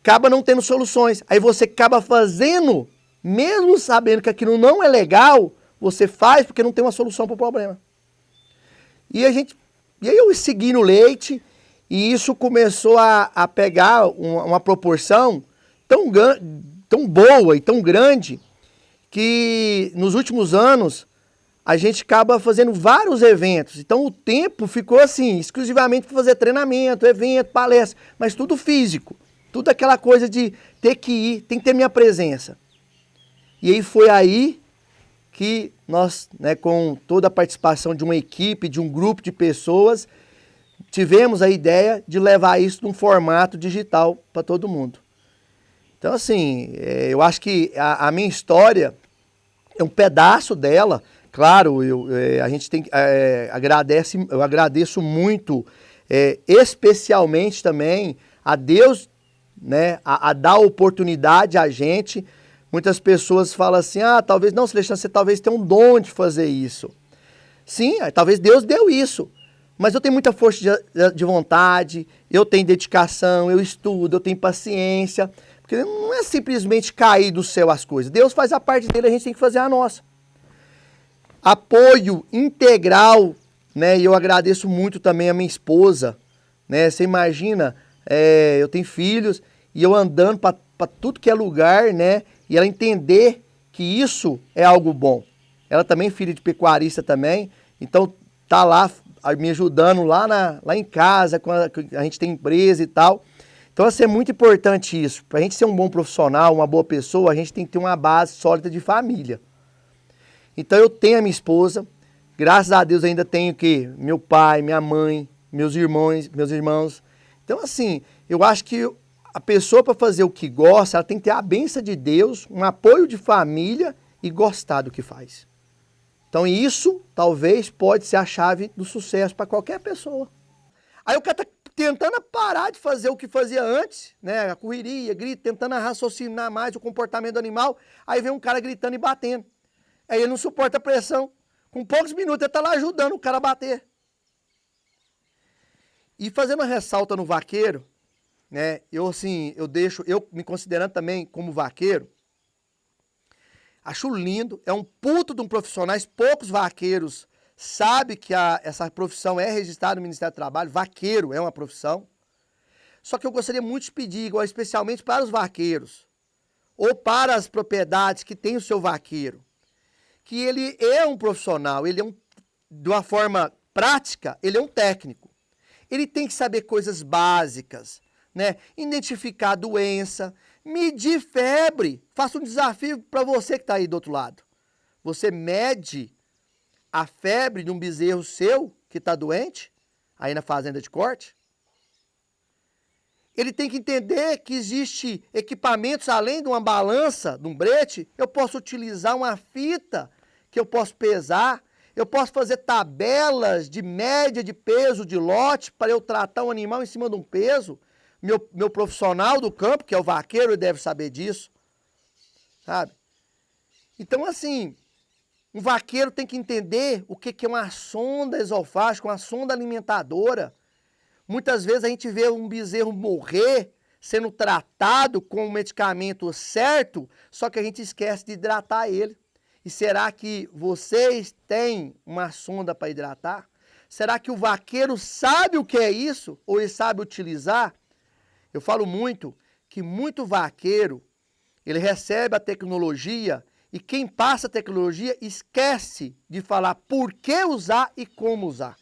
acaba não tendo soluções. Aí você acaba fazendo, mesmo sabendo que aquilo não é legal, você faz porque não tem uma solução para o problema. E aí eu segui no leite, e isso começou a pegar uma proporção tão boa e tão grande, que nos últimos anos a gente acaba fazendo vários eventos. Então o tempo ficou assim, exclusivamente para fazer treinamento, evento, palestra, mas tudo físico. Tudo aquela coisa de ter que ir, tem que ter minha presença. E aí foi aí que nós, né, com toda a participação de uma equipe, de um grupo de pessoas, tivemos a ideia de levar isso num formato digital para todo mundo. Então assim, eu acho que a minha história é um pedaço dela. Claro, eu agradeço muito, especialmente também a Deus, né, a dar oportunidade a gente. Muitas pessoas falam assim, talvez não, Alexandre, você talvez tenha um dom de fazer isso. Sim, talvez Deus deu isso, mas eu tenho muita força de vontade, eu tenho dedicação, eu estudo, eu tenho paciência, porque não é simplesmente cair do céu as coisas. Deus faz a parte dele, a gente tem que fazer a nossa. Apoio integral, né? E eu agradeço muito também a minha esposa, né? Você imagina, eu tenho filhos e eu andando para tudo que é lugar, né? E ela entender que isso é algo bom. Ela também é filha de pecuarista também, então tá lá me ajudando lá em casa, a gente tem empresa e tal. Então assim, é muito importante isso. Para a gente ser um bom profissional, uma boa pessoa, a gente tem que ter uma base sólida de família. Então eu tenho a minha esposa, graças a Deus ainda tenho o quê? Meu pai, minha mãe, meus irmãos. Então assim, eu acho que a pessoa para fazer o que gosta, ela tem que ter a bênção de Deus, um apoio de família e gostar do que faz. Então isso talvez pode ser a chave do sucesso para qualquer pessoa. Aí o cara tá tentando parar de fazer o que fazia antes, né? A correria, grita, tentando raciocinar mais o comportamento do animal, aí vem um cara gritando e batendo. Aí ele não suporta a pressão. Com poucos minutos ele está lá ajudando o cara a bater. E fazendo uma ressalta no vaqueiro, né? Eu me considerando também como vaqueiro, acho lindo, é um puto de um profissional, poucos vaqueiros sabem que essa profissão é registrada no Ministério do Trabalho, vaqueiro é uma profissão. Só que eu gostaria muito de pedir, igual, especialmente para os vaqueiros, ou para as propriedades que têm o seu vaqueiro, que ele é um profissional, de uma forma prática, ele é um técnico. Ele tem que saber coisas básicas, né? Identificar a doença, medir febre. Faça um desafio para você que está aí do outro lado. Você mede a febre de um bezerro seu que está doente, aí na fazenda de corte. Ele tem que entender que existe equipamentos além de uma balança, de um brete. Eu posso utilizar uma fita que eu posso pesar. Eu posso fazer tabelas de média de peso de lote para eu tratar um animal em cima de um peso. Meu profissional do campo, que é o vaqueiro, ele deve saber disso. Sabe? Então, assim, um vaqueiro tem que entender o que é uma sonda esofágica, uma sonda alimentadora. Muitas vezes a gente vê um bezerro morrer sendo tratado com o medicamento certo, só que a gente esquece de hidratar ele. E será que vocês têm uma sonda para hidratar? Será que o vaqueiro sabe o que é isso? Ou ele sabe utilizar? Eu falo muito que muito vaqueiro, ele recebe a tecnologia e quem passa a tecnologia esquece de falar por que usar e como usar.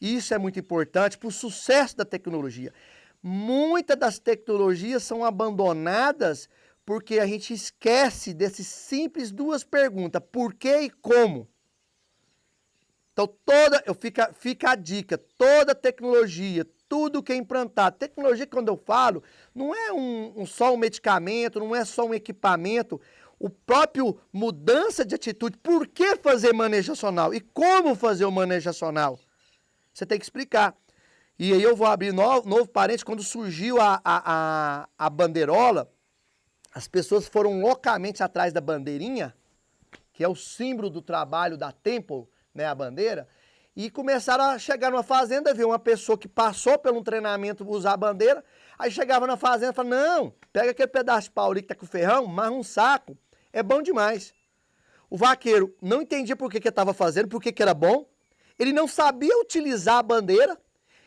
Isso é muito importante para o sucesso da tecnologia. Muitas das tecnologias são abandonadas porque a gente esquece dessas simples duas perguntas, por que e como. Então, fica a dica, toda tecnologia, tudo que é implantado, tecnologia, quando eu falo, não é só um medicamento, não é só um equipamento, o próprio mudança de atitude, por que fazer manejo racional e como fazer o manejo racional, você tem que explicar. E aí eu vou abrir novo parênteses, quando surgiu a bandeirola, as pessoas foram loucamente atrás da bandeirinha, que é o símbolo do trabalho da Temple, né, a bandeira, e começaram a chegar numa fazenda, ver uma pessoa que passou pelo treinamento usar a bandeira, aí chegava na fazenda e falava, não, pega aquele pedaço de pau ali que tá com o ferrão, marra um saco, é bom demais. O vaqueiro não entendia por que estava fazendo, por que era bom, ele não sabia utilizar a bandeira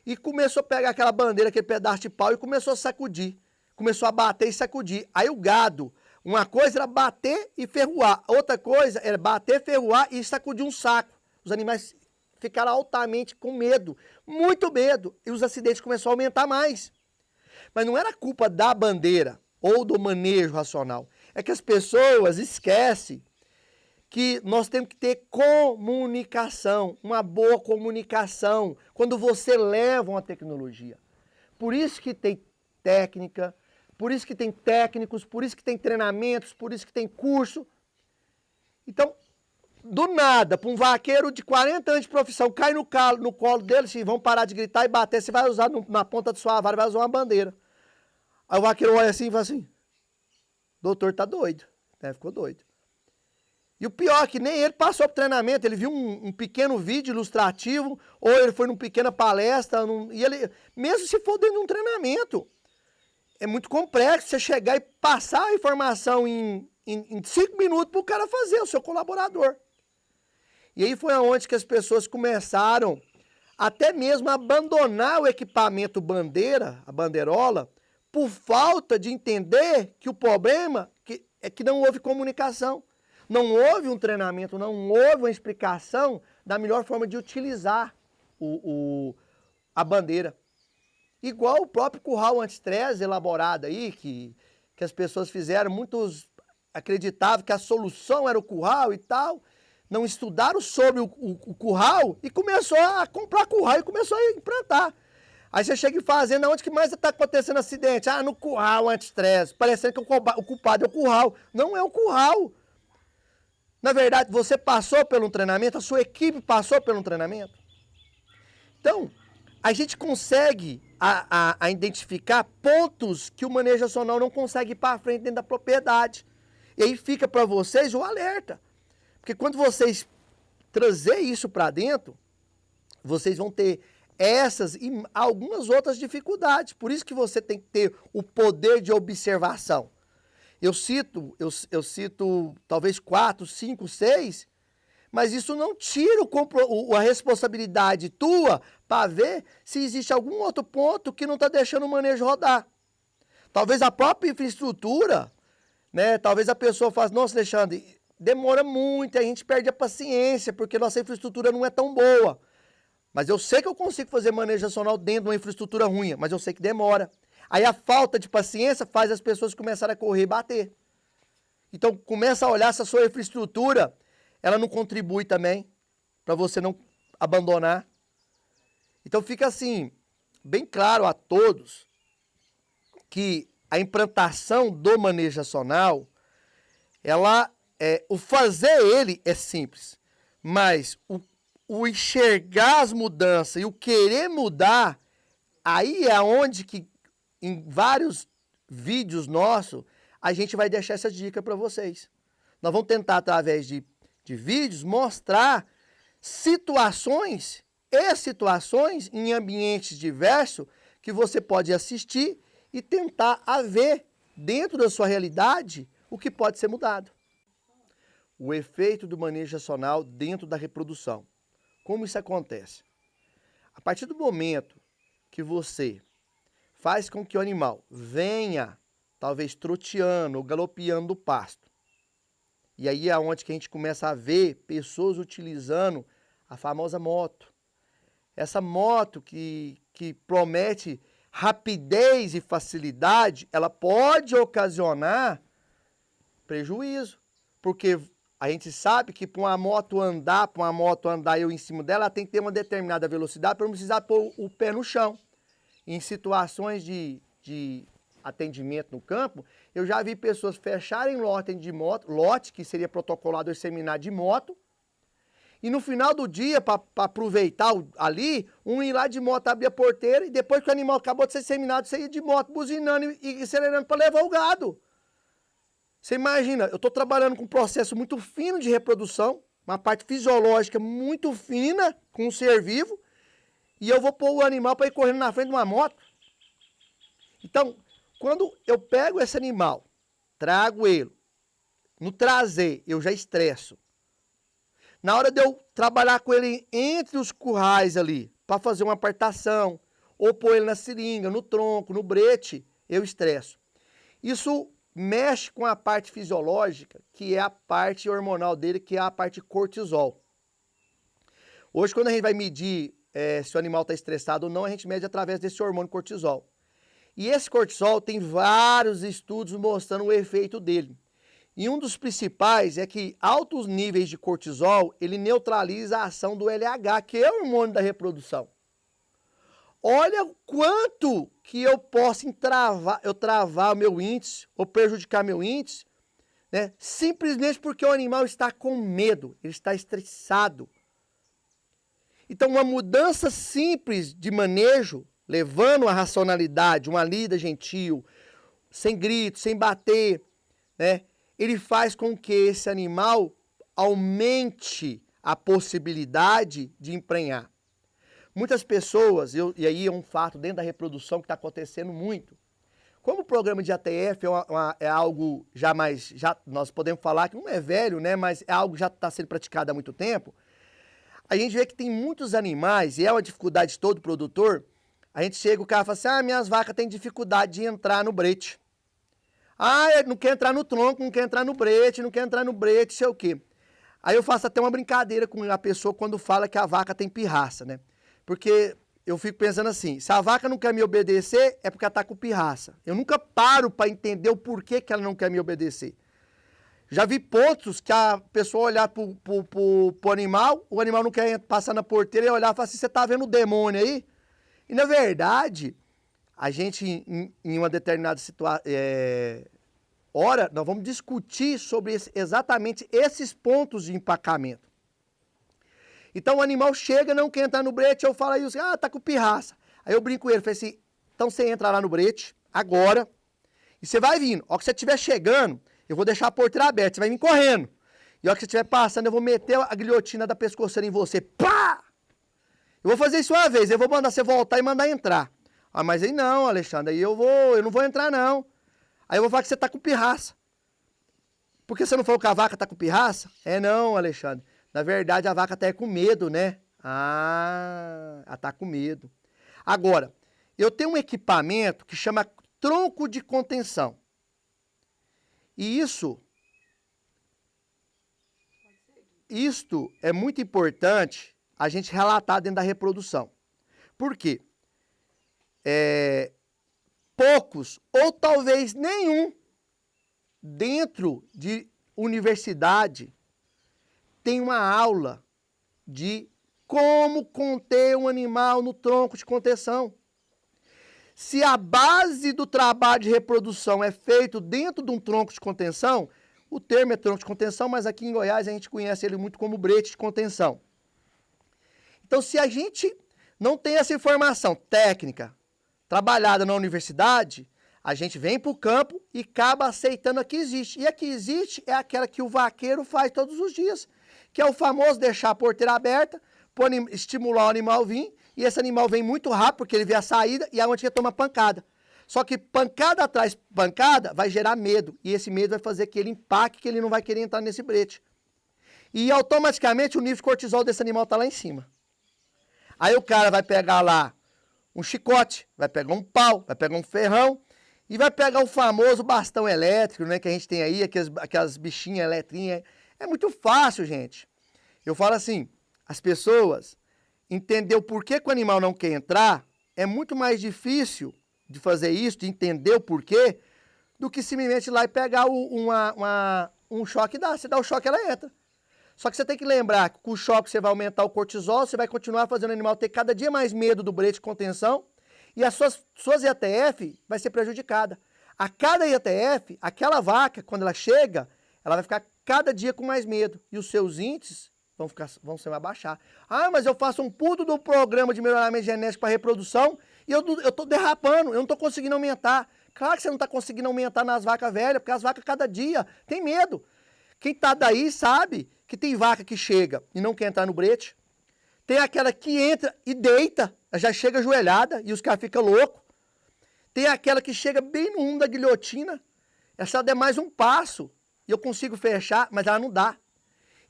e começou a pegar aquela bandeira, aquele pedaço de pau e começou a sacudir. Começou a bater e sacudir. Aí o gado, uma coisa era bater e ferroar, outra coisa era bater, ferroar e sacudir um saco. Os animais ficaram altamente com medo, muito medo, e os acidentes começaram a aumentar mais. Mas não era culpa da bandeira ou do manejo racional, é que as pessoas esquecem que nós temos que ter comunicação, uma boa comunicação, quando você leva uma tecnologia. Por isso que tem técnica, por isso que tem técnicos, por isso que tem treinamentos, por isso que tem curso. Então, do nada, para um vaqueiro de 40 anos de profissão, cai no colo dele, assim, vão parar de gritar e bater, você vai usar na ponta de sua vara, vai usar uma bandeira. Aí o vaqueiro olha assim e fala assim, doutor tá doido, né? Ficou doido. E o pior é que nem ele passou pro treinamento, ele viu um pequeno vídeo ilustrativo, ou ele foi numa pequena palestra, e ele, mesmo se for dentro de um treinamento, é muito complexo você chegar e passar a informação em 5 minutos para o cara fazer, o seu colaborador. E aí foi aonde que as pessoas começaram até mesmo a abandonar o equipamento bandeira, a bandeirola, por falta de entender que o problema é que não houve comunicação. Não houve um treinamento, não houve uma explicação da melhor forma de utilizar a bandeira. Igual o próprio curral anti-estresse elaborado aí, que as pessoas fizeram, muitos acreditavam que a solução era o curral e tal, não estudaram sobre o curral e começou a comprar curral e começou a implantar. Aí você chega em fazenda, onde que mais está acontecendo acidente? Ah, no curral anti-estresse, parecendo que o culpado é o curral. Não é o curral. Na verdade, você passou pelo treinamento, a sua equipe passou pelo treinamento. Então, a gente consegue a identificar pontos que o manejo racional não consegue ir para frente dentro da propriedade. E aí fica para vocês o alerta. Porque quando vocês trazer isso para dentro, vocês vão ter essas e algumas outras dificuldades. Por isso que você tem que ter o poder de observação. Eu cito talvez 4, 5, 6, mas isso não tira a responsabilidade tua para ver se existe algum outro ponto que não está deixando o manejo rodar. Talvez a própria infraestrutura, né? Talvez a pessoa faça, nossa, Alexandre, demora muito, a gente perde a paciência, porque nossa infraestrutura não é tão boa. Mas eu sei que eu consigo fazer manejo racional dentro de uma infraestrutura ruim, mas eu sei que demora. Aí a falta de paciência faz as pessoas começarem a correr e bater. Então começa a olhar se a sua infraestrutura, ela não contribui também, para você não abandonar. Então fica assim, bem claro a todos, que a implantação do manejo racional, o fazer ele é simples, mas o enxergar as mudanças e o querer mudar, aí é onde que em vários vídeos nossos a gente vai deixar essa dica para vocês. Nós vamos tentar, através de vídeos, mostrar situações em ambientes diversos que você pode assistir e tentar ver dentro da sua realidade o que pode ser mudado. O efeito do manejo racional dentro da reprodução. Como isso acontece? A partir do momento que você faz com que o animal venha, talvez troteando ou galopeando do pasto, e aí é onde que a gente começa a ver pessoas utilizando a famosa moto. Essa moto que promete rapidez e facilidade, ela pode ocasionar prejuízo, porque a gente sabe que para uma moto andar eu em cima dela, ela tem que ter uma determinada velocidade para não precisar pôr o pé no chão. Em situações de atendimento no campo, eu já vi pessoas fecharem lote que seria protocolado seminar de moto, e no final do dia, para aproveitar ali, ir lá de moto, abrir a porteira, e depois que o animal acabou de ser seminado, você ia de moto, buzinando e acelerando para levar o gado. Você imagina, eu estou trabalhando com um processo muito fino de reprodução, uma parte fisiológica muito fina, com um ser vivo, e eu vou pôr o animal para ir correndo na frente de uma moto. Então, quando eu pego esse animal, trago ele, no trazer, eu já estresso. Na hora de eu trabalhar com ele entre os currais ali, para fazer uma apartação, ou pôr ele na seringa, no tronco, no brete, eu estresso. Isso mexe com a parte fisiológica, que é a parte hormonal dele, que é a parte cortisol. Hoje, quando a gente vai medir se o animal está estressado ou não, a gente mede através desse hormônio cortisol. E esse cortisol tem vários estudos mostrando o efeito dele. E um dos principais é que altos níveis de cortisol, ele neutraliza a ação do LH, que é o hormônio da reprodução. Olha o quanto que eu posso travar o meu índice ou prejudicar meu índice, né? Simplesmente porque o animal está com medo, ele está estressado. Então, uma mudança simples de manejo, levando a racionalidade, uma lida gentil, sem grito, sem bater, né? Ele faz com que esse animal aumente a possibilidade de emprenhar. Muitas pessoas, e aí é um fato dentro da reprodução que está acontecendo muito, como o programa de ATF é algo nós podemos falar que não é velho, né, mas é algo que já está sendo praticado há muito tempo, a gente vê que tem muitos animais, e é uma dificuldade de todo produtor, a gente chega, o cara fala assim, minhas vacas têm dificuldade de entrar no brete. Não quer entrar no tronco, não quer entrar no brete, sei o quê. Aí eu faço até uma brincadeira com a pessoa quando fala que a vaca tem pirraça, né? Porque eu fico pensando assim, se a vaca não quer me obedecer, é porque ela tá com pirraça. Eu nunca paro para entender o porquê que ela não quer me obedecer. Já vi pontos que a pessoa olhar pro animal, o animal não quer passar na porteira e olhar e falar assim, você tá vendo o demônio aí? E na verdade, a gente, em uma determinada hora, nós vamos discutir sobre exatamente esses pontos de empacamento. Então o animal chega, não quer entrar no brete, eu falo aí, tá com pirraça. Aí eu brinco com ele, falei assim, então você entra lá no brete, agora, e você vai vindo. Ó, que você estiver chegando, eu vou deixar a porteira aberta, você vai vir correndo. E a hora que você estiver passando, eu vou meter a guilhotina da pescoceira em você. Pá! Eu vou fazer isso uma vez, eu vou mandar você voltar e mandar entrar. Ah, mas aí não, Alexandre, aí eu não vou entrar não. Aí eu vou falar que você tá com pirraça. Porque você não falou que a vaca tá com pirraça? É não, Alexandre. Na verdade, a vaca tá com medo, né? Ah, ela tá com medo. Agora, eu tenho um equipamento que chama tronco de contenção. E isto é muito importante a gente relatar dentro da reprodução. Por quê? Poucos, ou talvez nenhum, dentro de universidade, tem uma aula de como conter um animal no tronco de contenção. Se a base do trabalho de reprodução é feito dentro de um tronco de contenção, o termo é tronco de contenção, mas aqui em Goiás a gente conhece ele muito como brete de contenção. Então, se a gente não tem essa informação técnica trabalhada na universidade, a gente vem para o campo e acaba aceitando a que existe. E a que existe é aquela que o vaqueiro faz todos os dias, que é o famoso deixar a porteira aberta, estimular o animal a vir, e esse animal vem muito rápido, porque ele vê a saída e é onde ele toma pancada. Só que pancada atrás pancada vai gerar medo, e esse medo vai fazer que ele empaque, que ele não vai querer entrar nesse brete. E automaticamente o nível de cortisol desse animal está lá em cima. Aí o cara vai pegar lá um chicote, vai pegar um pau, vai pegar um ferrão, e vai pegar o famoso bastão elétrico, né, que a gente tem aí, aquelas bichinhas eletrinhas. É muito fácil, gente. Eu falo assim, as pessoas entender o porquê que o animal não quer entrar, é muito mais difícil de fazer isso, de entender o porquê, do que simplesmente ir lá e pegar um choque e dar. Você dá o choque, ela entra. Só que você tem que lembrar que com o choque você vai aumentar o cortisol, você vai continuar fazendo o animal ter cada dia mais medo do brete de contenção, e as suas IATF vai ser prejudicada. A cada IATF, aquela vaca, quando ela chega, ela vai ficar cada dia com mais medo. E os seus índices vão se abaixar. Ah, mas eu faço um puto do programa de melhoramento genético para reprodução e eu tô derrapando, eu não tô conseguindo aumentar. Claro que você não está conseguindo aumentar nas vacas velhas, porque as vacas cada dia tem medo. Quem tá daí sabe que tem vaca que chega e não quer entrar no brete. Tem aquela que entra e deita, já chega ajoelhada e os caras ficam loucos. Tem aquela que chega bem no da guilhotina. Essa der mais um passo e eu consigo fechar, mas ela não dá.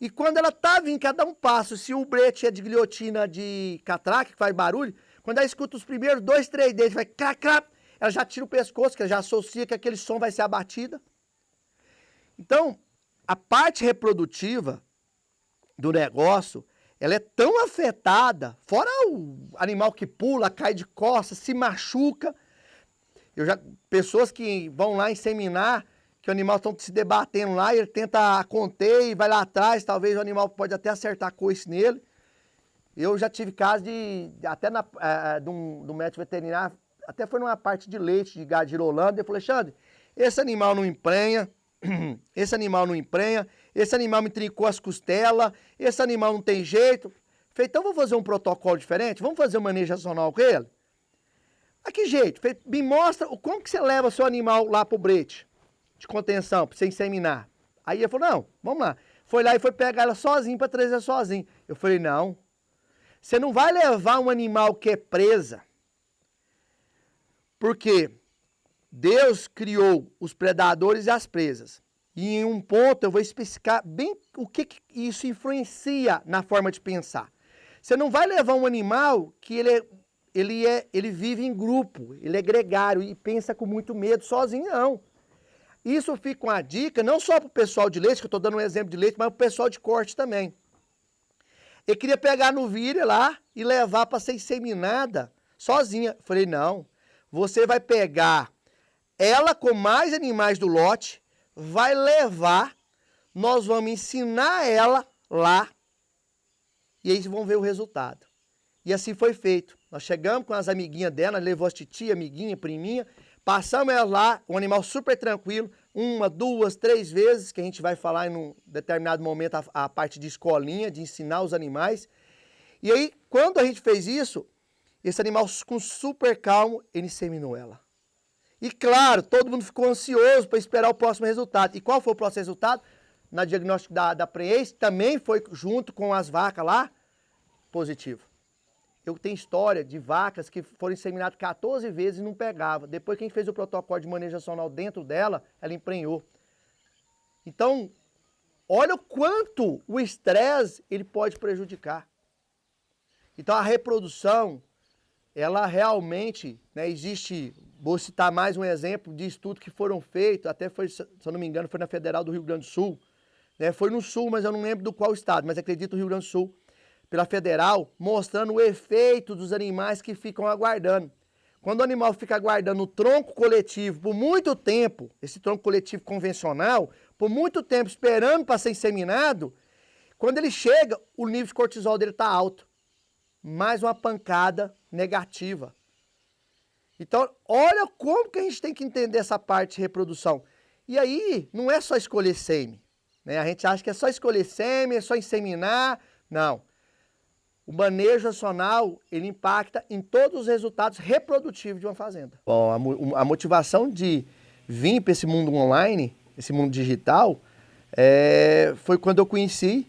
E quando ela tá vindo, quer dar um passo, se o brete é de guilhotina de catraca, que faz barulho, quando ela escuta os primeiros 2, 3 dedos, vai crac, crac, ela já tira o pescoço, que ela já associa que aquele som vai ser abatida. Então, a parte reprodutiva do negócio, ela é tão afetada, fora o animal que pula, cai de costas, se machuca. Pessoas que vão lá inseminar, que o animal está se debatendo lá, e ele tenta conter e vai lá atrás, talvez o animal pode até acertar a coice nele. Eu já tive caso até de um médico veterinário, até foi numa parte de leite de gado de Girolanda, ele falou, Alexandre, esse animal não emprenha, esse animal me trincou as costelas, esse animal não tem jeito. Falei, então vamos fazer um protocolo diferente? Vamos fazer um manejo racional com ele? A que jeito? Falei, me mostra como que você leva seu animal lá pro brete de contenção, para você inseminar. Aí ele falou, não, vamos lá. Foi lá e foi pegar ela sozinho para trazer sozinho. Eu falei, não, você não vai levar um animal que é presa, porque Deus criou os predadores e as presas. E em um ponto eu vou especificar bem o que isso influencia na forma de pensar. Você não vai levar um animal que ele vive em grupo, ele é gregário e pensa com muito medo sozinho, não. Isso fica uma dica, não só para o pessoal de leite, que eu estou dando um exemplo de leite, mas para o pessoal de corte também. Ele queria pegar no novilha lá e levar para ser inseminada sozinha. Eu falei, não, você vai pegar ela com mais animais do lote, vai levar, nós vamos ensinar ela lá e aí vão ver o resultado. E assim foi feito. Nós chegamos com as amiguinhas dela, levou as titia, amiguinha, priminha, passamos ela lá, um animal super tranquilo, 1, 2, 3 vezes, que a gente vai falar em um determinado momento a parte de escolinha, de ensinar os animais. E aí, quando a gente fez isso, esse animal com super calmo, ele inseminou ela. E claro, todo mundo ficou ansioso para esperar o próximo resultado. E qual foi o próximo resultado? na diagnóstico da Preace, também foi junto com as vacas lá, positivo. Eu tenho história de vacas que foram inseminadas 14 vezes e não pegava. Depois que a gente fez o protocolo de manejo racional dentro dela, ela emprenhou. Então, olha o quanto o estresse ele pode prejudicar. Então, a reprodução, ela realmente, né, existe, vou citar mais um exemplo de estudo que foram feitos, até foi, se eu não me engano, foi na Federal do Rio Grande do Sul. Né, foi no Sul, mas eu não lembro do qual estado, mas acredito no Rio Grande do Sul, pela Federal, mostrando o efeito dos animais que ficam aguardando. Quando o animal fica aguardando o tronco coletivo por muito tempo, esse tronco coletivo convencional, por muito tempo esperando para ser inseminado, quando ele chega, o nível de cortisol dele está alto. Mais uma pancada negativa. Então, olha como que a gente tem que entender essa parte de reprodução. E aí, não é só escolher sêmen. Né? A gente acha que é só escolher sêmen, é só inseminar. Não. O manejo racional, ele impacta em todos os resultados reprodutivos de uma fazenda. Bom, a motivação de vir para esse mundo online, esse mundo digital, foi quando eu conheci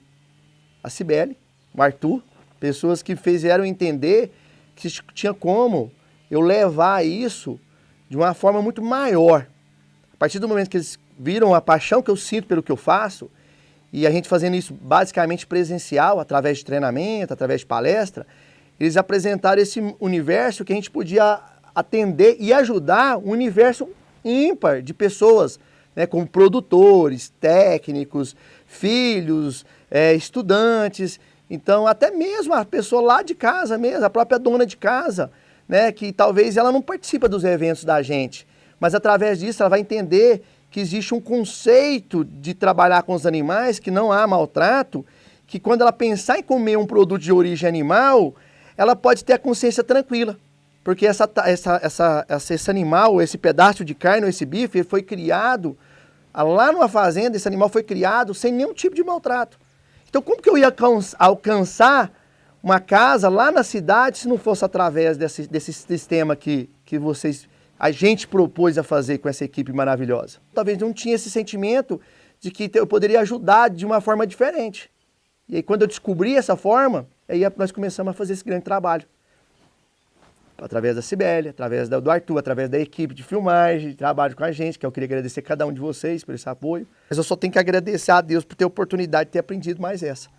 a Cibele, o Arthur, pessoas que fizeram entender que tinha como eu levar isso de uma forma muito maior. A partir do momento que eles viram a paixão que eu sinto pelo que eu faço, e a gente fazendo isso basicamente presencial, através de treinamento, através de palestra, eles apresentaram esse universo que a gente podia atender e ajudar um universo ímpar de pessoas, né, como produtores, técnicos, filhos, estudantes. Então, até mesmo a pessoa lá de casa mesmo, a própria dona de casa, né, que talvez ela não participa dos eventos da gente, mas através disso ela vai entender que existe um conceito de trabalhar com os animais, que não há maltrato, que quando ela pensar em comer um produto de origem animal, ela pode ter a consciência tranquila. Porque esse animal, esse pedaço de carne, ou esse bife, ele foi criado lá numa fazenda, esse animal foi criado sem nenhum tipo de maltrato. Então como que eu ia alcançar uma casa lá na cidade se não fosse através desse sistema que a gente propôs a fazer com essa equipe maravilhosa? Talvez não tinha esse sentimento de que eu poderia ajudar de uma forma diferente. E aí quando eu descobri essa forma, aí nós começamos a fazer esse grande trabalho. Através da Cibele, através do Arthur, através da equipe de filmagem, de trabalho com a gente, que eu queria agradecer a cada um de vocês por esse apoio. Mas eu só tenho que agradecer a Deus por ter a oportunidade de ter aprendido mais essa.